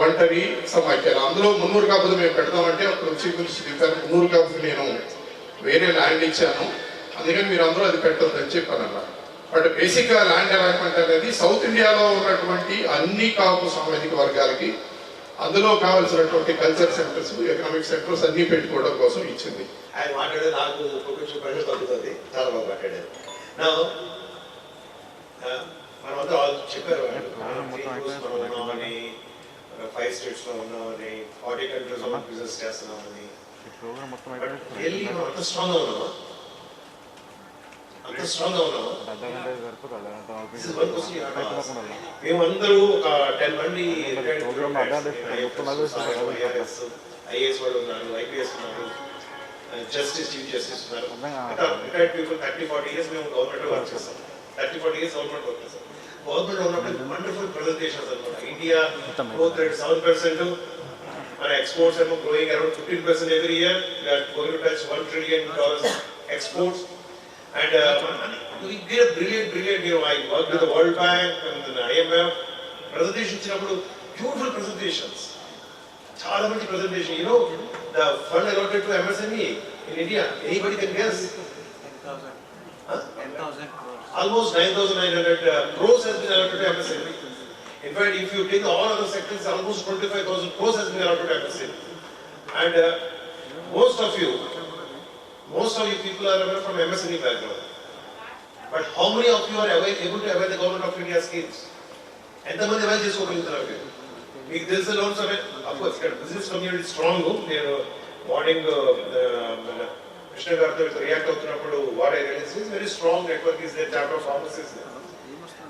ఒంటరి సమాఖ్యలు, అందులో 300 కాపులు మేము పెడతామంటే అప్పుడు చీఫ్ మినిస్టర్ చెప్పారు 300 కాపులు నేను వేరే ల్యాండ్ ఇచ్చాను, అందుకని మీరు అందరూ అది పెట్టొద్దని చెప్పాను అన్నారు. బట్ బేసిక్గా ల్యాండ్ అలాట్మెంట్ అనేది సౌత్ ఇండియాలో ఉన్నటువంటి అన్ని కాపు సామాజిక వర్గాలకి అందులో కావాల్సినటువంటి కల్చర్ సెంటర్స్, ఎకనామిక్ సెంటర్స్ అన్ని పెట్టుకోవడం కోసం ఇచ్చింది. ఆయన మాట్లాడే నాకు కొంచెం ప్రశ్న తగ్గుతుంది, చాలా బాగా మాట్లాడారు. మనమంతా చెప్పారు మనం ఉన్నామని, 5 states లో ఉన్నామని, 40 countries లో బిజినెస్ చేస్తున్నామని. అంత స్ట్రాంగ్ గా ఉన్నామా? అంత స్ట్రాంగ్ గా ఉన్నామా? మేమందరూ ఒక 10 మంది ఐఏఎస్ వాళ్ళు ఉన్నారు, ఐపీఎస్ ఉన్నారు, జస్టిస్, చీఫ్ జస్టిస్ ఉన్నారు. రిటైర్డ్ పీపుల్ 30-40 years మేము గవర్నమెంట్ వర్క్ చేస్తాం. 30-40 years గవర్నమెంట్ వర్క్ చేస్తాం. గవర్నమెంట్ ఉన్నప్పుడు వండర్ఫుల్ ప్రెజెంటేషన్స్ అనమాట. ఇండియా గ్రోత్ రేట్ 7%, మన ఎక్స్పోర్ట్స్ ఏమో growing around 15% every year. We are going to touch $1 trillion exports. And we did a brilliant, I worked with the World Bank and the IMF. Presentation ఇచ్చినప్పుడు beautiful presentations. చాలా మంచి presentation. You know, the fund allotted to MSME in India, anybody can guess? 10,000 crores. Almost 9,900 crores has been allotted to MSME. In fact, if you take all other sectors, almost 25,000 crores has been allotted to MSME. And most of you people are aware from MSME background. But how many of you are able to avail the Government of India schemes? ఎంతమంది avail చేసుకోగలుగుతున్నారు? మీకు తెలిసిన loans of course ఇక్కడ business community strong. నేను morning Krishna గారితో react అవుతున్నప్పుడు what I realize is very strong network is there, chapter of pharmacies.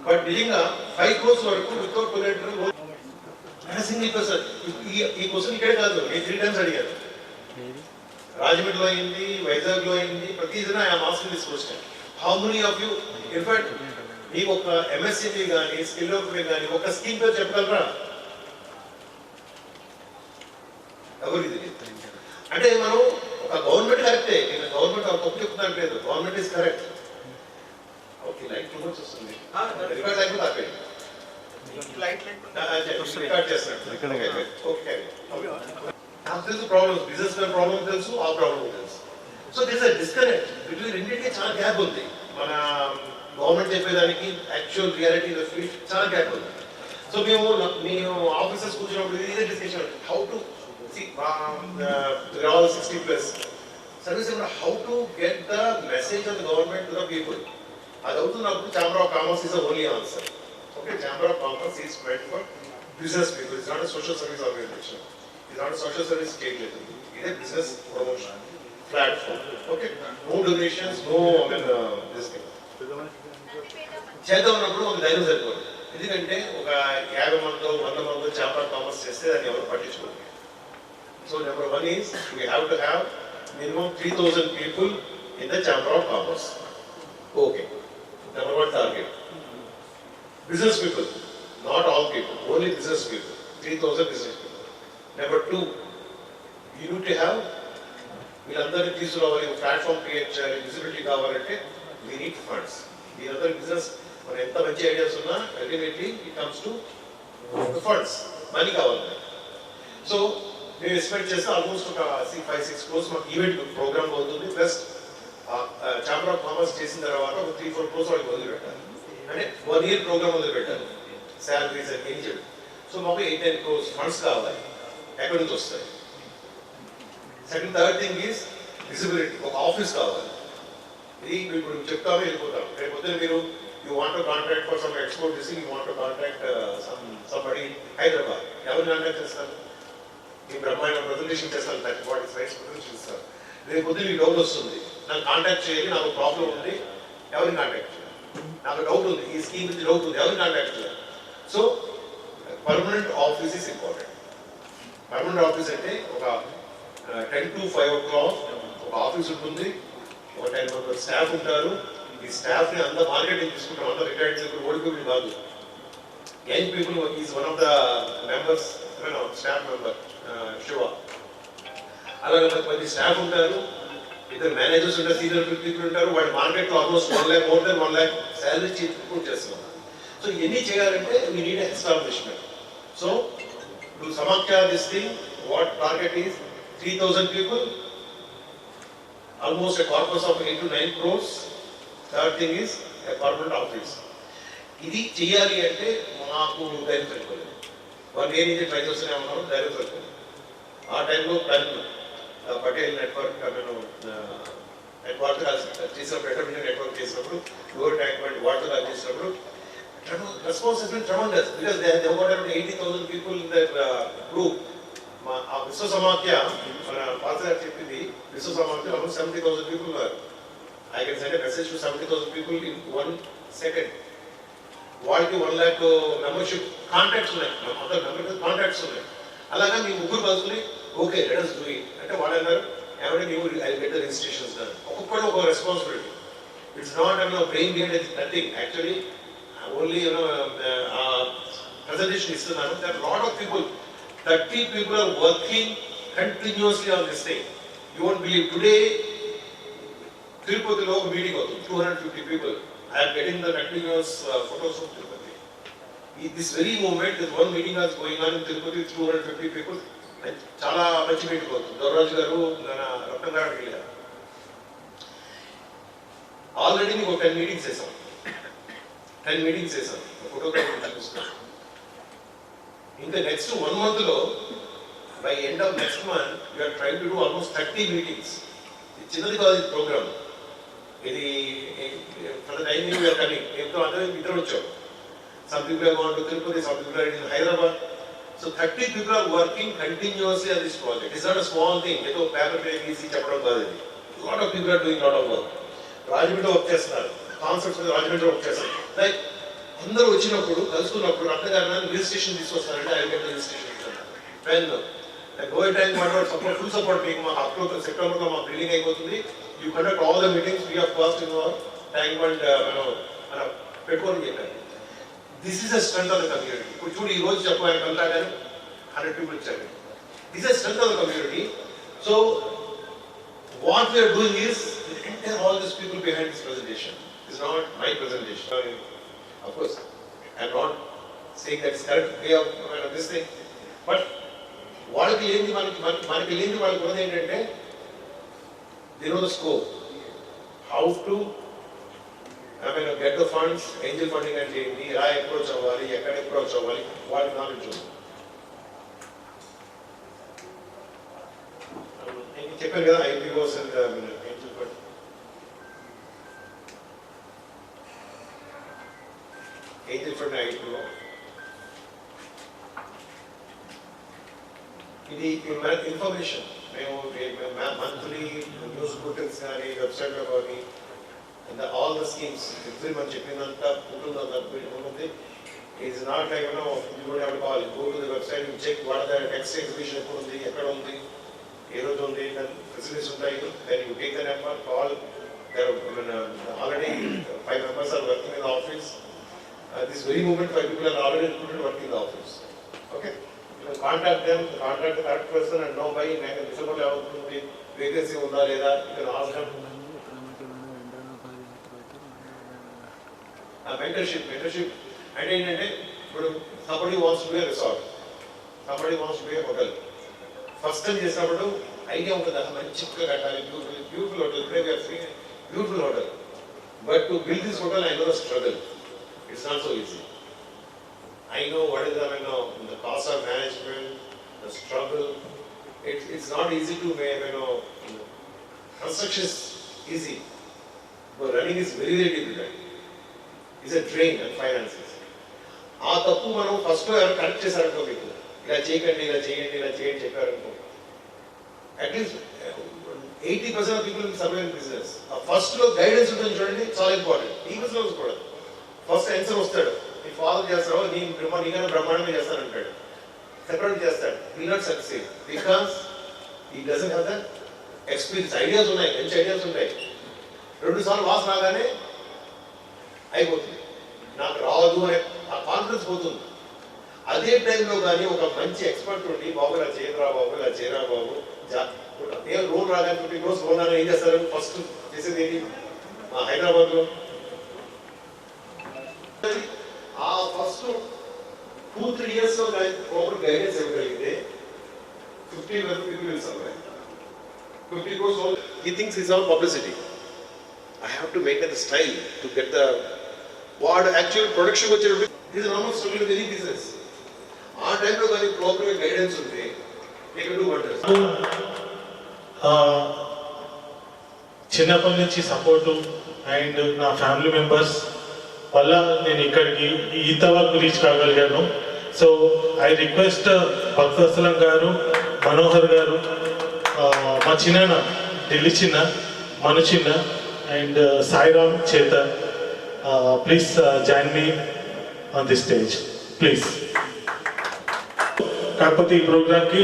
But నిజంగా 5 crores వరకు వితౌట్ కొలేటరల్ సింగిల్ పర్సన్. ఈ క్వశ్చన్ ఇక్కడే కాదు, నేను 3 times అడిగాను. రాజమండ్రిలో అయింది, వైజాగ్లో అయింది, ప్రతి జన I am asking this question. How many of you, in fact మీకు ఒక ఎంఎస్సీబీ కానీ స్కిల్ డెవలప్మెంట్ కానీ ఒక స్కీమ్ పేరు చెప్పగలరా? ఎవరికి తెలియదు. అంటే మనం ఒక గవర్నమెంట్ కరెక్టే, నేను గవర్నమెంట్ తప్పు చెప్తున్నాను లేదు, government is correct. Okay light too much వస్తుంది, రికార్డ్ అయిపోతే ఆపేయండి. రికార్డ్ చేస్తున్నాడు. ఓకే నాకు తెలుసు ప్రాబ్లమ్స్, బిజినెస్ మ్యాన్ ప్రాబ్లమ్ తెలుసు, ఆ ప్రాబ్లమ్ తెలుసు. So this a disconnect between రెండింటికి చాలా గ్యాప్ ఉంది. మన గవర్నమెంట్ చెప్పేదానికి యాక్చువల్ రియాలిటీ ఫీల్డ్ చాలా గ్యాప్ ఉంది. సో మేము ఆఫీసర్స్ కూర్చున్నప్పుడు ఇదే discussion, how to all 60+ service, how to get the message of the government to the people. అది అవుతున్నప్పుడు Chamber of Commerce is the only answer. Okay, Chamber of Commerce is meant for business people. It's not a social service organization. It's not a social service state level. It's a business promotion platform. Okay, no donations, no this thing. చేద్దాం ఉన్నప్పుడు ఒక ధైర్యం సరిపోదు. ఎందుకంటే ఒక 50 మందో 100 మందో Chamber of Commerce చేస్తే దాన్ని ఎవరు పట్టించుకోరు. So number one is we have to have minimum 3,000 people in the Chamber of Commerce. Okay. Number one target. Business people, not all people, only business people. 3,000 business people. Number two, you need to have వీళ్ళందరినీ తీసుకురావాలి, platform create చేయాలి, visibility కావాలంటే we need funds. వీళ్ళందరి business మన ఎంత మంచి ideas ఉన్నా ultimately it comes to funds, money కావాలి. సో మేము ఎక్స్పెక్ట్ చేస్తే ఆల్మోస్ట్ ఒక 5-6 crores మాకు ఈవెంట్ ప్రోగ్రామ్ అవుతుంది. ప్లస్ ఛాంబర్ ఆఫ్ కామర్స్ చేసిన తర్వాత ఒక 3-4 crores వాళ్ళకి మొదలు పెట్టాలి. అంటే 1 year ప్రోగ్రామ్ మొదలు పెట్టాలి, శాలరీస్ అని ఏం చెప్పి. సో మాకు 8-10 crores ఫండ్స్ కావాలి, ఎక్కడి నుంచి వస్తాయి. Second third thing is visibility, ఒక ఆఫీస్ కావాలి. ఇది ఇప్పుడు చెప్తామో వెళ్ళిపోతాం. రేపు పొద్దున మీరు you want to contact for some export this, you want to contact somebody Hyderabad, ఎవరిని కాంటాక్ట్ చేస్తారు? ఈ బ్రహ్మాండ ప్రజెంటేషన్ చేస్తాను, 40 slides ప్రజెంటేషన్ ఇస్తాను. రేపు పొద్దున ఈ డౌట్ వస్తుంది, నాకు కాంటాక్ట్ చేయాలి, నాకు ప్రాబ్లం ఉంది, ఎవరిని కాంటాక్ట్ చేయాలి? నాకు డౌట్ ఉంది, ఈ స్కీమ్ నుంచి డౌట్ ఉంది, ఎవరిని కాంటాక్ట్ చేయాలి? So permanent office is important. Permanent office అంటే ఒక 10 to 5 o'clock ఒక ఆఫీస్ ఉంటుంది, ఒక 10 members స్టాఫ్ ఉంటారు. ఈ స్టాఫ్ని అంతా మార్కెటింగ్ తీసుకుంటాం, అంతా రిటైర్డ్ పీపుల్, ఓల్డ్ పీపుల్ కాదు. Young people is one of the members, staff member Shiva. అలాగే 10 స్టాఫ్ ఉంటారు, ఇద్దరు మేనేజర్స్ ఉంటారు, సీనియర్ పీపుల్ ఉంటారు. వాళ్ళు మార్కెట్లో almost 1 lakh, more than 1 lakh salary report చేస్తున్నాం. సో ఇవన్నీ చేయాలంటే we need establishment. So to సమాఖ్య this thing, what target is 3,000 people, almost a corpus of 8 to 9 crores. Third thing is a permanent office. ఇది చేయాలి అంటే మాకు ధైర్యం సరిపోలేదు. 1 year నుంచి ట్రై చేస్తూనే ఉన్నాము, ధైర్యం సరిపోలేదు. ఆ టైంలో పటేల్ నెట్వర్క్ చేసినప్పుడు, ఎంటర్ప్రెన్యూర్ నెట్వర్క్ చేసినప్పుడు, లోవర్ ట్యాంక్ బండ్ వాటర్ చేసినప్పుడు response has been tremendous, because they have got around 80,000 people in their group. ఆ విశ్వ సమాఖ్య, మన పాత్ర గారు చెప్పింది, విశ్వ సమాఖ్య 70,000 people ఉన్నారు. I can send a message to 70,000 people in 1 second. వాళ్ళకి 1 lakh మెంబర్షిప్ కాంటాక్ట్స్ ఉన్నాయి, అందరు మెంబర్ కాంటాక్ట్స్ ఉన్నాయి. అలాగే మీ ముగ్గురు కలుసుకుని okay let us do it అంటే వాళ్ళు అన్నారు, ఏమంటే ನೀವು I get the registrations done. ఒక్కొక్కళ్ళు ఒక responsibility. It's not brain behind it, nothing. Actually only presentation ఇస్తున్నాను. That lot of people, 30 people are working continuously on this thing. You won't believe, today Tirupati lo meeting అవుతుంది, 250 people. I am getting the continuous photos of Tirupati. This very moment, this one meeting is going on in Tirupati with 250 people. చాలా మంచి meeting అవుతుంది. దొరరాజు గారు, రత్నం గారు వెళ్ళారు. Already మీకు 10 meetings చేసాం, 10 meetings చేసాం. ఫోటోగ్రాఫ్ చూపిస్తాం. ఇంకా నెక్స్ట్ 1 month లో, by end of next month we are trying to do almost 30 meetings. ఇది చిన్నది కాదు, ఇది ప్రోగ్రామ్. ఇది for the timing we are coming. ఎంతో అందరూ ఇద్దరు వచ్చాం. Some people are going to Tirupati, some people are in Hyderabad. So 30 people are working continuously on this project. It's not a small thing. ఏదో పేపర్ మీద తీసి చెప్పడం కాదు ఇది. Lot of people are doing lot of work. రాజమండ్రిలో work చేస్తున్నారు, concepts మీద రాజమండ్రిలో వర్క్ చేస్తారు. లైక్ అందరూ వచ్చినప్పుడు కలుసుకున్నప్పుడు అత్తగారు రిజిస్ట్రేషన్ తీసుకొస్తారంటే ఐ గెట్ రిజిస్ట్రేషన్ ఇస్తాను. When gold tank water support, full support మీకు మా అక్టోబర్ సెప్టెంబర్లో మా బిల్డింగ్ అయిపోతుంది. You conduct all the meetings free of cost in our tank bund మన పెట్టుకోని చెప్పారు. This is the strength of the community. ఇప్పుడు చూడు ఈ రోజు చెప్పాను కంటాగానే 100 people ఇచ్చారు. This is strength of the community. So what we are doing is all these people behind this presentation. It's not my presentation. Of course, I'm not saying that it's correct way of this thing. But వాళ్ళకి లేనిది మనకి లేనిది వాళ్ళకి ఉన్నది ఏంటంటే they know the scope. How to get the funds, angel funding అంటే ఏంటి, ఎలా అప్రోచ్ అవ్వాలి, ఎక్కడ అప్రోచ్ అవ్వాలి, వాళ్ళకి నాలెడ్జ్ ఉంది. నేను చెప్పాను కదా IPOs and angel funding. Angel funding IPO. ఇది ఇన్ఫర్మేషన్ మేము మంత్లీ న్యూస్ బులెటిన్స్ కానీ వెబ్సైట్లో కానీ all the schemes every month చెప్పినంత ఉంటుంది. Is not like you don't have to call, go to the website you check what the next exhibition ఎప్పుడు ఉంది, ఎక్కడ ఉంది, ఏ రోజు ఉంది, దాని ఫెసిలిటీస్ ఉంటాయి. Then you take the number, call. Already 5 members are working in the office. This very moment 5 people are already recruited working in the office. Okay? You can contact them, contact the correct person and know by December అవుతుంది, vacancy ఉందా లేదా. You can ask them. Mentorship అంటే ఏంటంటే ఇప్పుడు somebody wants to be a resort, somebody wants to be a hotel. First time చేసినప్పుడు idea ఉంటుంది, అసలు మంచిగా కట్టాలి, బ్యూటిఫుల్ హోటల్. ఇప్పుడే we are seeing beautiful hotel. But to build this hotel I know the struggle. It's not so easy. I know what is the cost of management, the struggle. It's not easy to make, construction is easy, but running is very, very difficult. It's a drain on finances. ఆ తప్పు మనం first ఎవరు correct చేశారనుకో, మీకు ఇలా చేయకండి, ఇలా చేయండి, ఇలా చేయండి చెప్పారనుకో, అట్లీస్ట్ 80% of people survive in business. First లో గైడెన్స్ ఉంటుంది చూడండి, చాలా ఇంపార్టెంట్. ఈ బిజినెస్ కూడా ఫస్ట్ ఆన్సర్ వస్తాడు, నీ ఫాదర్ చేస్తావో నీకన్నా బ్రహ్మాండంగా చేస్తానంటాడు, సెపరేట్ చేస్తాడు. విల్ నాట్ సక్సీడ్ బికాస్ ఈ doesn't have the experience. Ideas ఉన్నాయి, మంచి ఐడియాస్ ఉంటాయి, 2 సార్లు వాస్ రాగానే అయిపోతుంది, నాకు రాదు అనే ఆ కాన్ఫిడెన్స్ పోతుంది. అదే టైంలో కానీ ఒక మంచి ఎక్స్పర్ట్ ఉండి, బాబు ఇలా చేయరా బాబు, ఇలా చేయరా బాబు, నేను రోల్ రాగానే 50 crores లోన్ అని ఏం చేస్తారు, ఫస్ట్ చేసేది ఏంటి హైదరాబాద్లో ఆ ఫస్ట్ 2-3 years లో ప్రాపర్ గైడెన్స్ ఇవ్వగలిగితే 50 people will survive. 50 crores all he thinks is all publicity. I have to maintain the style to get the what actual production వచ్చేటప్పుడు this is normal struggle with any business. ఆ టైంలో కానీ proper guidance ఉంటే they can do wonders. చిన్నప్పటి నుంచి support and నా family members వల్ల నేను ఇక్కడికి ఇంతవరకు రీచ్ కాగలిగాను. సో ఐ రిక్వెస్ట్ భక్తవత్సలం గారు, మనోహర్ గారు, మా చిన్న ఢిల్లీ చిన్న, మను చిన్న and Sairam Chetan, please join me on the stage please. కాకపోతే ఈ ప్రోగ్రామ్కి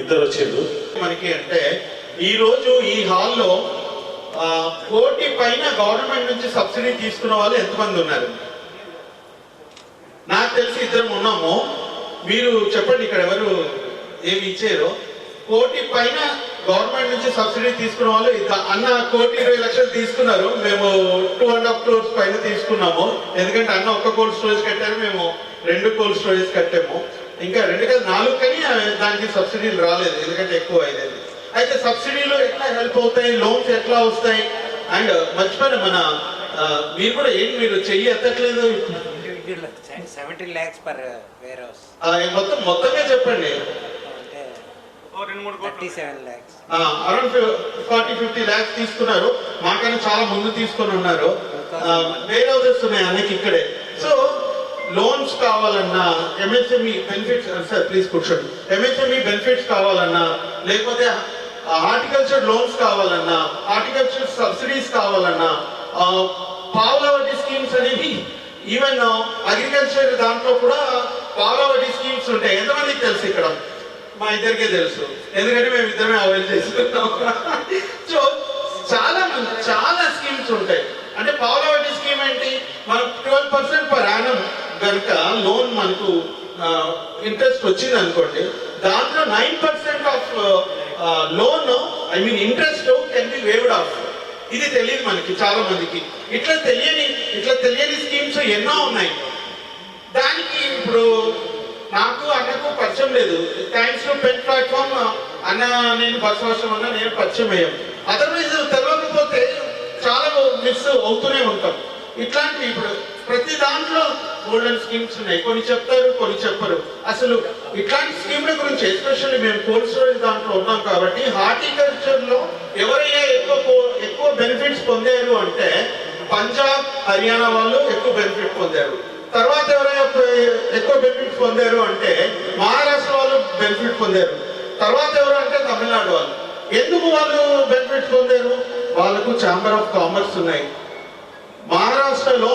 ఇద్దరు వచ్చారు మనకి. అంటే ఈరోజు ఈ హాల్లో 1 కోటి పైన గవర్నమెంట్ నుంచి సబ్సిడీ తీసుకున్న వాళ్ళు ఎంతమంది ఉన్నారు? నాకు తెలిసి 2 ఉన్నాము. మీరు చెప్పండి ఇక్కడ ఎవరు ఏమి ఇచ్చారో. 1 కోటి పైన గవర్నమెంట్ నుంచి సబ్సిడీ తీసుకున్న వాళ్ళు అన్న 1,20,00,000 తీసుకున్నారు. మేము 2.5 crores పైన తీసుకున్నాము. ఎందుకంటే అన్న 1 cold storage కట్టారు, మేము 2 cold storage కట్టాము. ఇంకా 2 కాదు 4 కానీ దానికి సబ్సిడీలు రాలేదు, ఎందుకంటే ఎక్కువ అయింది. అయితే సబ్సిడీలు ఎట్లా హెల్ప్ అవుతాయి, లోన్స్ ఎట్లా వస్తాయి? అండ్ మర్చిపోయిన మన మీరు కూడా ఏంటి మీరు చెయ్యి ఎత్తట్లేదు, 70 lakhs per warehouse. మొత్తంగా చెప్పండి. 37 lakhs. అరౌండ్ 40-50 lakhs తీసుకున్నారు. మాకన్నా చాలా ముందు తీసుకొని ఉన్నారు. వేరే హౌసెస్ ఉన్నాయి అన్నకి ఇక్కడే. సో లోన్స్ కావాలన్నా, ఎంఎస్ఎంఈ బెనిఫిట్స్, సార్ ప్లీజ్ కూర్చోండి, ఎంఎస్ఎంఈ బెనిఫిట్స్ కావాలన్నా, లేకపోతే హార్టికల్చర్ లోన్స్ కావాలన్నా, హార్టికల్చర్ సబ్సిడీస్ కావాలన్నా, పావుల వడ్డీ స్కీమ్స్ అనేవి, ఈవెన్ అగ్రికల్చర్ దాంట్లో కూడా పావుల వడ్డీ స్కీమ్స్ ఉంటాయి. ఎంతమందికి తెలుసు? ఇక్కడ మా ఇద్దరికే తెలుసు, ఎందుకంటే మేము ఇద్దరమే అవైల్ చేసుకుంటాం. సో చాలా స్కీమ్స్ ఉంటాయి. అంటే పావుల వడ్డీ స్కీమ్ ఏంటి? మనం 12% పర్ యానం కనుక లోన్ మనకు ఇంట్రెస్ట్ వచ్చింది అనుకోండి, దాంట్లో 9% of loan I mean interest can be waived of. ఇది తెలియదు మనకి చాలా మందికి. ఇట్లా తెలియని స్కీమ్స్ ఎన్నో ఉన్నాయి. దానికి ఇప్పుడు నాకు అన్నకు పరిచయం లేదు. థ్యాంక్స్ టు పెన్ ప్లాట్ఫామ్ అన్న నేను బసవాసం అన్న నేను పరిచయం అయ్యాం. అదర్వైజ్ తెలియకపోతే చాలా మిస్ అవుతూనే ఉంటాం. ఇట్లాంటివి ఇప్పుడు ప్రతి దాంట్లో గోల్డెన్ స్కీమ్స్ ఉన్నాయి. కొన్ని చెప్తారు, కొన్ని చెప్పరు. అసలు ఇట్లాంటి స్కీమ్ల గురించి ఎస్పెషల్లీ మేము కోల్డ్ స్టోరేజ్ దాంట్లో ఉన్నాం కాబట్టి హార్టికల్చర్ లో ఎవరైనా ఎక్కువ బెనిఫిట్స్ పొందారు అంటే పంజాబ్, హర్యానా వాళ్ళు ఎక్కువ బెనిఫిట్ పొందారు. తర్వాత ఎవరైనా ఎక్కువ బెనిఫిట్స్ పొందారు అంటే మహారాష్ట్ర వాళ్ళు బెనిఫిట్ పొందారు. తర్వాత ఎవరు అంటే తమిళనాడు వాళ్ళు. ఎందుకు వాళ్ళు బెనిఫిట్స్ పొందారు? వాళ్ళకు ఛాంబర్ ఆఫ్ కామర్స్ ఉన్నాయి. మహారాష్ట్రలో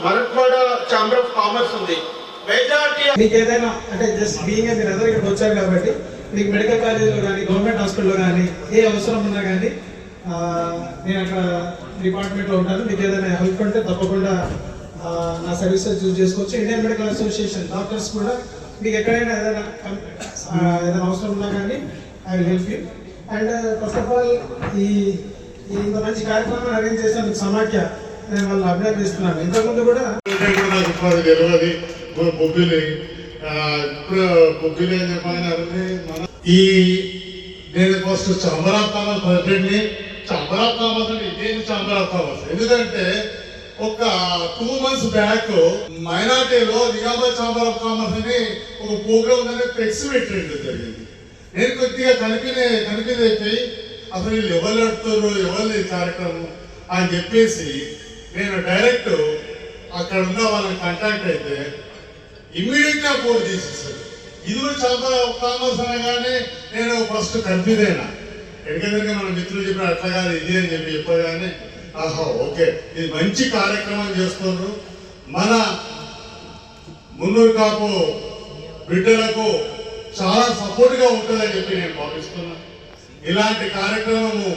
మరట్వాడ ఛాంబర్ ఆఫ్ కామర్స్ ఉంది. మెజారిటీ మీకు ఏదైనా అంటే జస్ట్ బీయింగ్ మీరు అందరూ ఇక్కడికి వచ్చారు కాబట్టి మీకు మెడికల్ కాలేజ్లో కానీ గవర్నమెంట్ హాస్పిటల్లో కానీ ఏ అవసరం ఉన్నా కానీ నేను అక్కడ డిపార్ట్మెంట్లో ఉంటాను. మీకు ఏదైనా హెల్ప్ ఉంటే తప్పకుండా నా సర్వీసెస్ యూజ్ చేసుకోవచ్చు. ఇండియన్ మెడికల్ అసోసియేషన్ డాక్టర్స్ కూడా మీకు ఎక్కడైనా ఏదైనా అవసరం ఉన్నా కానీ I will help you. And first of all ఇంత మంచి కార్యక్రమాన్ని అరేంజ్ చేసినందుకు సమాఖ్య నేను వాళ్ళని అభినందిస్తున్నాను. ఇంతకుముందు కూడా తెలియదు బొబ్బిలి ఇప్పుడు బొబ్బిలి అని చెప్పాలని నేను ఫస్ట్ ఛాంబర్ ఆఫ్ కామర్స్ ప్రెసిడెంట్ని. ఛాంబర్ ఆఫ్ కామర్స్ అంటే ఇదేంటి ఛాంబర్ ఆఫ్ కామర్స్? ఎందుకంటే ఒక 2 months బ్యాక్ మైనార్టీలో నిజామాబాద్ ఛాంబర్ ఆఫ్ కామర్స్ అని ఒక ప్రోగ్రామ్ అనేది ఫ్లెక్స్ పెట్టడం జరిగింది. నేను కొద్దిగా కనిపిదైపోయి అసలు వీళ్ళు ఎవరు నడుపుతారు, ఎవరు ఈ కార్యక్రమం అని చెప్పేసి నేను డైరెక్ట్ అక్కడ ఉన్న వాళ్ళని కాంటాక్ట్ అయితే ఇమ్మీడియట్గా బోర్డు తీసేసారు. ఇది కూడా ఛాంబర్ ఆఫ్ కామర్స్ అనగానే నేను ఫస్ట్ కన్ఫ్యూజ్ అయినా. ఎందుకంటే మన మిత్రులు చెప్పిన అట్లా కాదు ఇది అని చెప్పగానే ఆహా ఓకే ఇది మంచి కార్యక్రమం చేస్తున్నారు. మన మున్నూరు కాపు బిడ్డలకు చాలా సపోర్ట్గా ఉంటుందని చెప్పి నేను భావిస్తున్నాను. ఇలాంటి కార్యక్రమము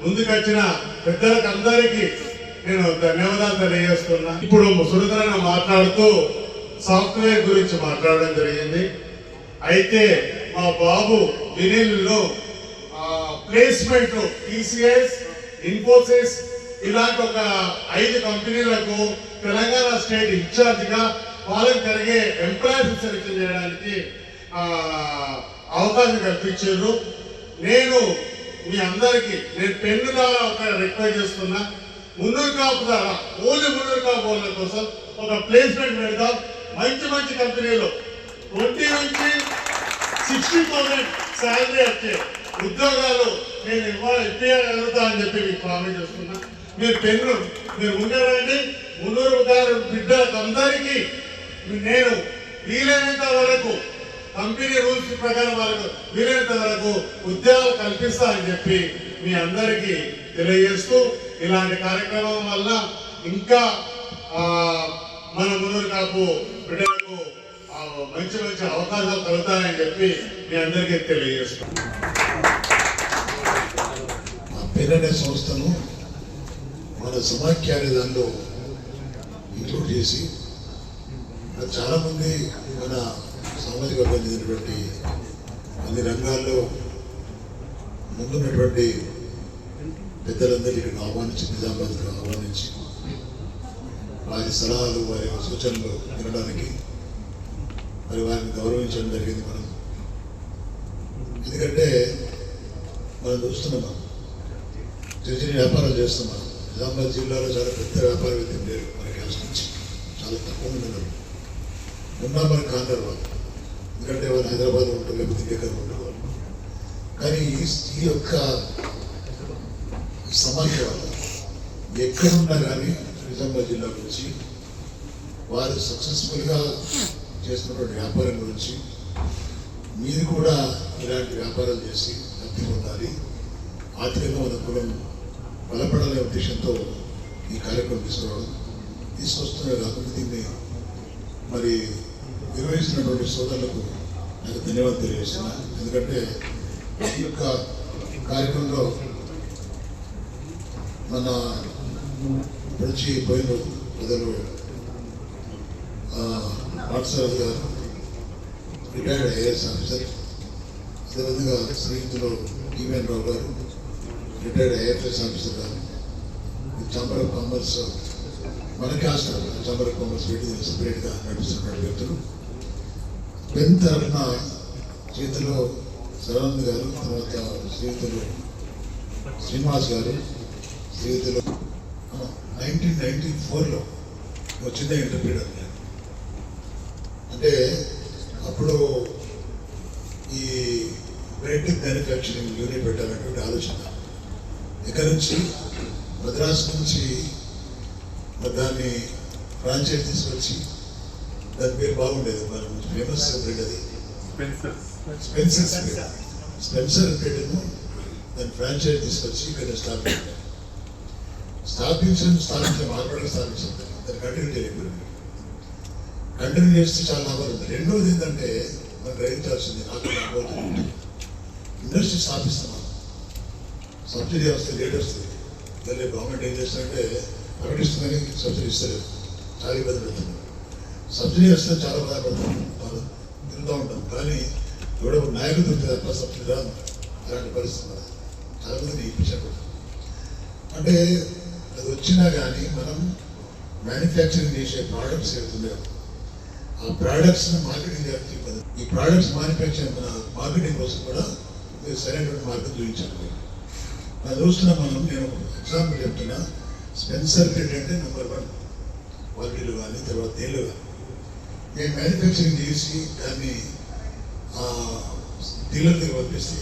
ముందుకొచ్చిన పెద్దలకు అందరికీ నేను ధన్యవాదాలు తెలియజేస్తున్నా. ఇప్పుడు సురధరణ మాట్లాడుతూ సాఫ్ట్వేర్ గురించి మాట్లాడడం జరిగింది. అయితే మా బాబు వినిల్లో ప్లేస్మెంట్ TCS, ఇన్ఫోసిస్ ఇలాంటి ఒక 5 కంపెనీలకు తెలంగాణ స్టేట్ ఇన్ఛార్జిగా వాళ్ళకి జరిగే ఎంప్లాయీస్ సెలెక్షన్ చేయడానికి అవకాశం కల్పించారు. నేను మీ అందరికీ పెన్ను ద్వారా ఒక రిక్వెస్ట్ చేస్తున్నా. మున్నూరు కాపు ద్వారా ఓన్లీ మున్నూరు కాపు వాళ్ళ కోసం ఒక ప్లేస్మెంట్ పెడదాం. మంచి కంపెనీలో 20 నుంచి 60,000 శాలరీ వచ్చే ఉద్యోగాలు నేను ఇప్పించగలుగుతా అని చెప్పి మీకు ప్రామిస్ చేస్తున్నా. మీరు ఉండేవాడిని మున్నూరు గారు బిడ్డలకు అందరికీ నేను వీలైనంత వరకు కంపెనీ రూల్స్ ప్రకారం వాళ్ళకు వీలైనంత వరకు ఉద్యోగాలు కల్పిస్తా అని చెప్పి మీ అందరికీ తెలియజేస్తూ ఇలాంటి కార్యక్రమం వల్ల ఇంకా మన మున్నూరు కాపు బిడ్డలకు మంచి అవకాశాలు కలుగుతాయని చెప్పి మీ అందరికీ తెలియజేస్తాం. పెరనే సంస్థను మన సమాఖ్య అనే దానిలో ఇంక్లూడ్ చేసి చాలా మంది మన సామాజిక వర్గానికి చెందినటువంటి అన్ని రంగాల్లో ముందున్నటువంటి పెద్దలందరినీ ఇక్కడికి ఆహ్వానించి నిజామాబాద్కు ఆహ్వానించి వారి సలహాలు వారి సూచనలు వినడానికి మరి వారిని గౌరవించడం జరిగింది. మనం ఎందుకంటే మనం చూస్తున్నాం చిన్న వ్యాపారాలు చేస్తున్నాం. నిజామాబాద్ జిల్లాలో చాలా పెద్ద వ్యాపారవేత్తలు లేరు. మన క్యాస్ట్ నుంచి చాలా తక్కువ మంది ఉన్నారు. ఉన్నా మనకు కాంటారు వాళ్ళు, ఎందుకంటే వాళ్ళు హైదరాబాద్లో ఉంటారు, లేకపోతే ఇంకెక్కడ ఉంటారు వాళ్ళు. కానీ ఈ యొక్క సమాఖ్య వల్ల ఎక్కడున్నా కానీ నిజామాబాద్ జిల్లా గురించి వారు సక్సెస్ఫుల్గా చేస్తున్నటువంటి వ్యాపారం గురించి మీరు కూడా ఇలాంటి వ్యాపారాలు చేసి లబ్ధి పొందాలి, ఆర్థికంగా మన కులం బలపడాలనే ఉద్దేశంతో ఈ కార్యక్రమం తీసుకొస్తున్నా కాకుండా దీన్ని మరి నిర్వహిస్తున్నటువంటి సోదరులకు నాకు ధన్యవాదాలు తెలియజేస్తున్నా. ఎందుకంటే ఈ యొక్క కార్యక్రమంలో మన నుంచి పోయిన ప్రజలు పాఠశాల గారు రిటైర్డ్ ఐఏఎస్ ఆఫీసర్, అదేవిధంగా శ్రీయుతులు టీవీఎన్ రావు గారు రిటైర్డ్ ఐఎఫ్ఎస్ ఆఫీసర్ గారు, ఛాంబర్ ఆఫ్ కామర్స్ మన క్యాస్ట్ ఛాంబర్ ఆఫ్ కామర్స్ పెట్టి సపరేట్గా నడిపిస్తున్నటువంటి వ్యక్తులు, పెన్ తరఫున శ్రీయుతులు సదానంద్ గారు, తర్వాత శ్రీయుతులు శ్రీనివాస్ గారు, శ్రీయుతులు 1994లో వచ్చిందే ఇంటర్ప్రీటర్. అంటే అప్పుడు ఈ బ్రెడ్ మ్యానుఫ్యాక్చరింగ్ యూనిట్ పెట్టాలనేటువంటి ఆలోచన. ఇక్కడ నుంచి మద్రాసు నుంచి దాన్ని ఫ్రాంచైజ్ తీసుకొచ్చి దాని పేరు బాగుండేది, మనం ఫేమస్ బ్రెడ్ అది స్పెన్సర్ బ్రెడ్ను దాని ఫ్రాంచైజ్ తీసుకొచ్చి ఇక్కడ స్థాపించే మార్కెట్గా స్థాపించింది. దాన్ని కంటిన్యూ చేయలేదు. కంటిన్యూ చేస్తే చాలా లాభాలు ఉంది. రెండోది ఏంటంటే మనం గ్రహించాల్సింది, నాకు రాబోతుంది ఇండస్ట్రీ స్థాపిస్తున్నాం, సబ్సిడీ వస్తుంది, రేట్ వస్తుంది. దాన్ని గవర్నమెంట్ ఏం చేస్తుందంటే ప్రకటిస్తుందని సబ్సిడీ ఇస్తలేదు, చాలా ఇబ్బంది పెడుతుంది. సబ్సిడీ వస్తే చాలా బాధపడతాం, తిరుగుతూ ఉంటాం. కానీ ఎవడో నాయకుడు తప్ప సబ్సిడీ రాదు. అలాంటి పరిస్థితి చాలా మంది ఇప్పించారు. అంటే అది వచ్చినా కానీ మనం మ్యానుఫ్యాక్చరింగ్ చేసే ప్రోడక్ట్స్ ఏవైతున్నాయో ఆ ప్రోడక్ట్స్ని మార్కెటింగ్ చేయాలి. ఈ ప్రోడక్ట్స్ మార్కెటింగ్ కోసం కూడా మీరు సరైనటువంటి మార్గం చూపించాలి. అది చూస్తున్నాం మనం. నేను ఎగ్జాంపుల్ చెప్తున్నా, స్పెన్సర్ బ్రెడ్ అంటే #1 క్వాలిటీలు కానీ తర్వాత తేలు కానీ మేము మ్యానుఫ్యాక్చరింగ్ చేసి దాన్ని డీలర్ దగ్గర పంపిస్తే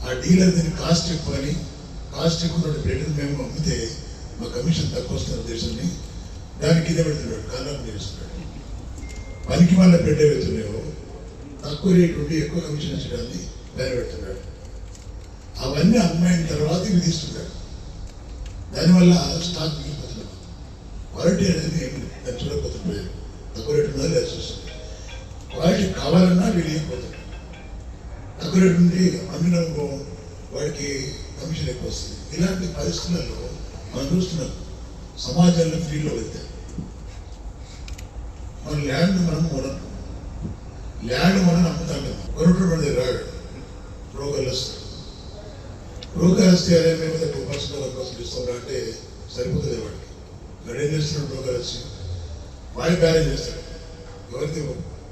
ఆ డీలర్ దీన్ని కాస్ట్ ఎక్కువ అని, కాస్ట్ ఎక్కువ బ్రెడ్ మేము అమ్మితే మా కమిషన్ తక్కువ వస్తున్న ఉద్దేశాన్ని దానికి కింద పెడుతున్నాడు, కారణం చేస్తున్నాడు. పనికి మళ్ళీ బ్రెడ్ పెడుతున్నాయో తక్కువ రేటు ఉండి ఎక్కువ కమిషన్ ఇచ్చడాన్ని దాన్ని పెడుతున్నాడు. అవన్నీ అమ్మైన తర్వాత విధిస్తున్నాడు. దానివల్ల స్టాక్ మిగిలిపోతున్నాడు. క్వాలిటీ అనేది ఏమి దాన్ని చూడకపోతున్నాడు. తక్కువ రేటు ఉందా లేదా చూస్తుంది. క్వాలిటీ కావాలన్నా వెళ్ళిపోతుంది. తక్కువ రేటు నుండి అమ్మిన వాడికి కమిషన్ ఎక్కువ వస్తుంది. ఇలాంటి పరిస్థితులలో మనం చూస్తున్నాం. సమాజంలో ఫీల్డ్లో వెళ్తే మన ల్యాండ్ మనం అమ్ముతాం. కొనుక్కున్నది రాడు, బ్రోకర్లు వస్తారు. బ్రోకర్ వస్తే అదే మేము 2% 1% ఇస్తాం అంటే సరిపోతుంది వాడికి. వాడు ఏం చేస్తున్నాడు? బ్రోకర్ వచ్చి వాడి బ్యాలెన్స్ చేస్తాడు. ఎవరికి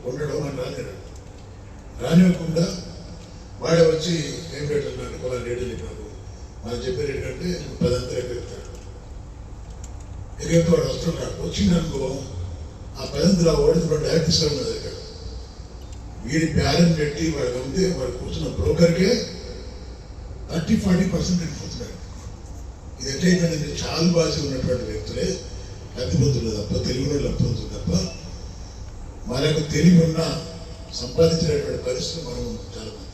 ఉండడం అని రానివ్వకుండా వాడే వచ్చి ఏం రేట్ అన్నాడు, కొలా రేటు చెప్పినాడు. మనం చెప్పే రేటు కంటే 10 అంతా ఎగెత్తాడు. ఎగేతో వాడు వస్తున్నాడు. వచ్చిందనుకో ఆ 10 ఓడితో డైరెక్ట్ తీసుకున్నది ఇక్కడ వీడి బ్యాలెన్స్ పెట్టి వాడికి అమ్మితే వాడు కూర్చున్న బ్రోకర్కే 30-40% వెళ్ళిపోతున్నాడు. ఇది ఎట్లయిపోయిందంటే చాలా భాష ఉన్నటువంటి వ్యక్తులే లబ్ధిపొందులు తప్ప, తెలుగు వాళ్ళు లబ్ధిపొందులు తప్ప మనకు తెలివి ఉన్న సంపాదించినటువంటి పరిస్థితులు మనం చాలా మంది.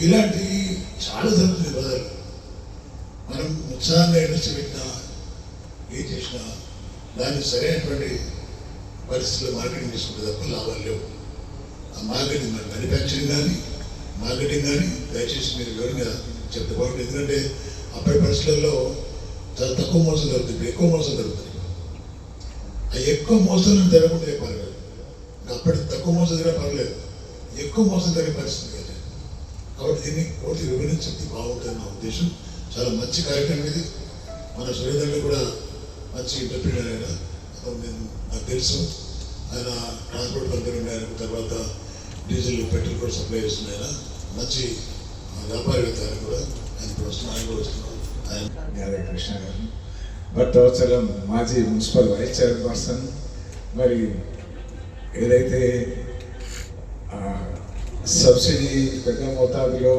ఇలాంటివి చాలా జరుగుతుంది బదులు. మనం ఉత్సాహంగా ఇండస్ట్రీ పెట్టినా ఏం చేసినా దాన్ని సరైనటువంటి పరిస్థితుల్లో మార్కెటింగ్ చేసుకుంటే తప్ప లాభాలు లేవు. ఆ మార్కెటింగ్ మ్యానుఫ్యాక్చరింగ్ కానీ మార్కెటింగ్ కానీ దయచేసి మీరు వివరంగా చెప్తే బాగుంటుంది. ఎందుకంటే అప్పటి పరిస్థితుల్లో చాలా తక్కువ మోసం జరుగుతుంది, ఎక్కువ మోసం జరుగుతుంది. ఆ ఎక్కువ మోసాలను జరగకుండా పర్లేదు. అప్పటి తక్కువ మోసం జరిగే పర్లేదు, ఎక్కువ మోసం జరిగే పరిస్థితి కదా. కాబట్టి దీన్ని పూర్తి వివరించింది బాగుంటుంది నా ఉద్దేశం. చాలా మంచి కార్యక్రమం ఇది. మన సురేందర్లో కూడా మంచి ఇంటర్ప్రీటర్ ఆయన, నాకు తెలుసు. ఆయన ట్రాన్స్పోర్ట్ కంపెనీ ఉండే ఆయన, తర్వాత డీజిల్ పెట్రోల్ కూడా సప్లై చేస్తుంది. ఆయన మంచి వ్యాపారవేత్త. ఆయన కూడా ఆయన ఇప్పుడు వస్తున్నాడు, ఆయన కూడా వస్తున్నాడు. యాదవ్ కృష్ణ గారు భక్తవత్సలం మాజీ మున్సిపల్ వైస్ చైర్పర్సన్. మరి ఏదైతే సబ్సిడీ పెద్ద మోతాదులో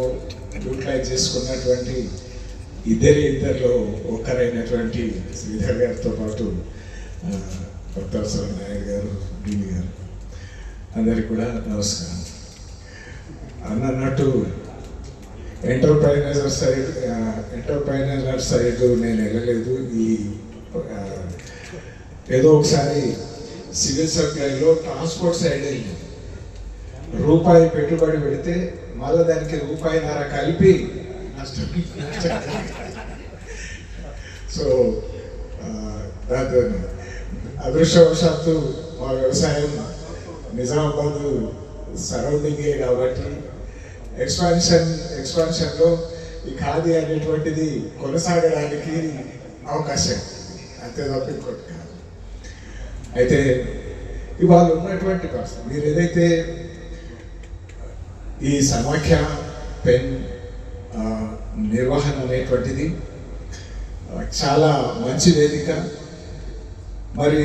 యూటిలైజ్ చేసుకున్నటువంటి ఇద్దరిలో ఒక్కరైనటువంటి శ్రీధర్ గారితో పాటు భక్తవత్సలం నాయుడు గారు, డీవి గారు, అందరికీ కూడా నమస్కారం. అన్నట్టు ఎంటర్ప్రైనర్ సైడ్ నేను వెళ్ళలేదు. ఈ ఏదో ఒకసారి సివిల్ సప్లైలో ట్రాన్స్పోర్ట్ సైడ్ వెళ్ళింది. రూపాయి పెట్టుబడి పెడితే మళ్ళీ దానికి ₹1.5 కలిపి నష్టం. సో దాంతో అదృష్టవశాత్తు మా వ్యవసాయం నిజామాబాద్ సరౌండింగే కాబట్టి ఎక్స్పాన్షన్లో ఈ ఖాదీ అనేటువంటిది కొనసాగడానికి అవకాశం అంతే తప్ప ఇంకోటి కాదు. అయితే ఇవాళ ఉన్నటువంటి పరిస్థితి మీరు ఏదైతే ఈ సమాఖ్య పెన్ నిర్వహణ అనేటువంటిది చాలా మంచి వేదిక. మరి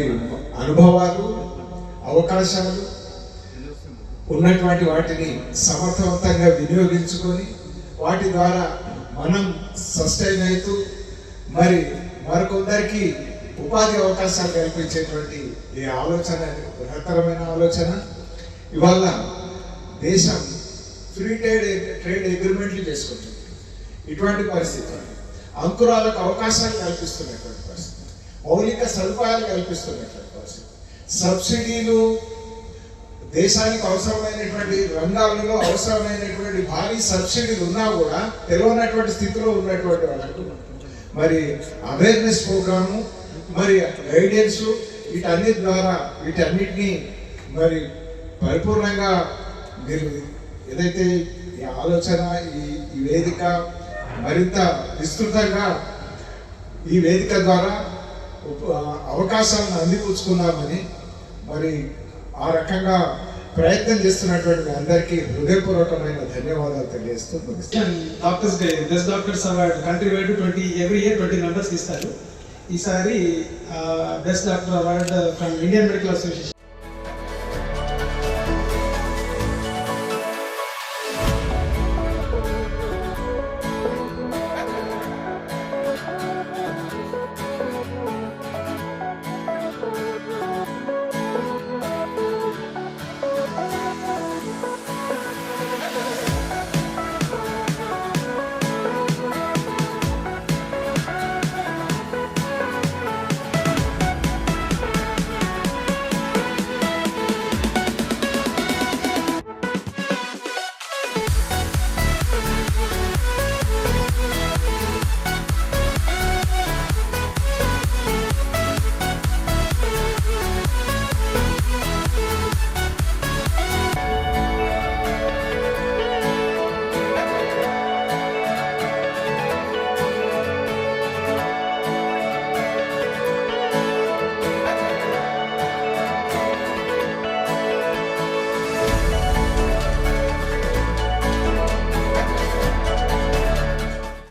అనుభవాలు అవకాశాలు ఉన్నటువంటి వాటిని సమర్థవంతంగా వినియోగించుకొని వాటి ద్వారా మనం సస్టైన్ అవుతూ మరి మరికొందరికి ఉపాధి అవకాశాలు కల్పించేటువంటి ఈ ఆలోచన బృహత్తరమైన ఆలోచన. ఇవాళ దేశం ఫ్రీ ట్రేడ్ అగ్రిమెంట్లు చేసుకుంటుంది. ఇటువంటి పరిస్థితి అంకురాలకు అవకాశాలు కల్పిస్తున్నటువంటి పరిస్థితి, మౌలిక సదుపాయాలు కల్పిస్తున్నటువంటి పరిస్థితి, సబ్సిడీలు దేశానికి అవసరమైనటువంటి రంగాలలో అవసరమైనటువంటి భారీ సబ్సిడీలు ఉన్నా కూడా తెలియనటువంటి స్థితిలో ఉన్నటువంటి వాళ్ళకు మరి అవేర్నెస్ ప్రోగ్రాము మరి గైడెన్స్ వీటన్నిటినీ మరి పరిపూర్ణంగా మీరు ఏదైతే ఈ ఆలోచన ఈ వేదిక మరింత విస్తృతంగా ఈ వేదిక ద్వారా అవకాశాలను అందిపుచ్చుకున్నామని మరి ఆ రకంగా ప్రయత్నం చేస్తున్నటువంటి మీ అందరికీ హృదయపూర్వకమైన ధన్యవాదాలు తెలియజేస్తూ doctors day best doctors award country wide every year 20 మెంబర్స్కి ఇస్తారు. ఈసారి best doctor award from Indian medical association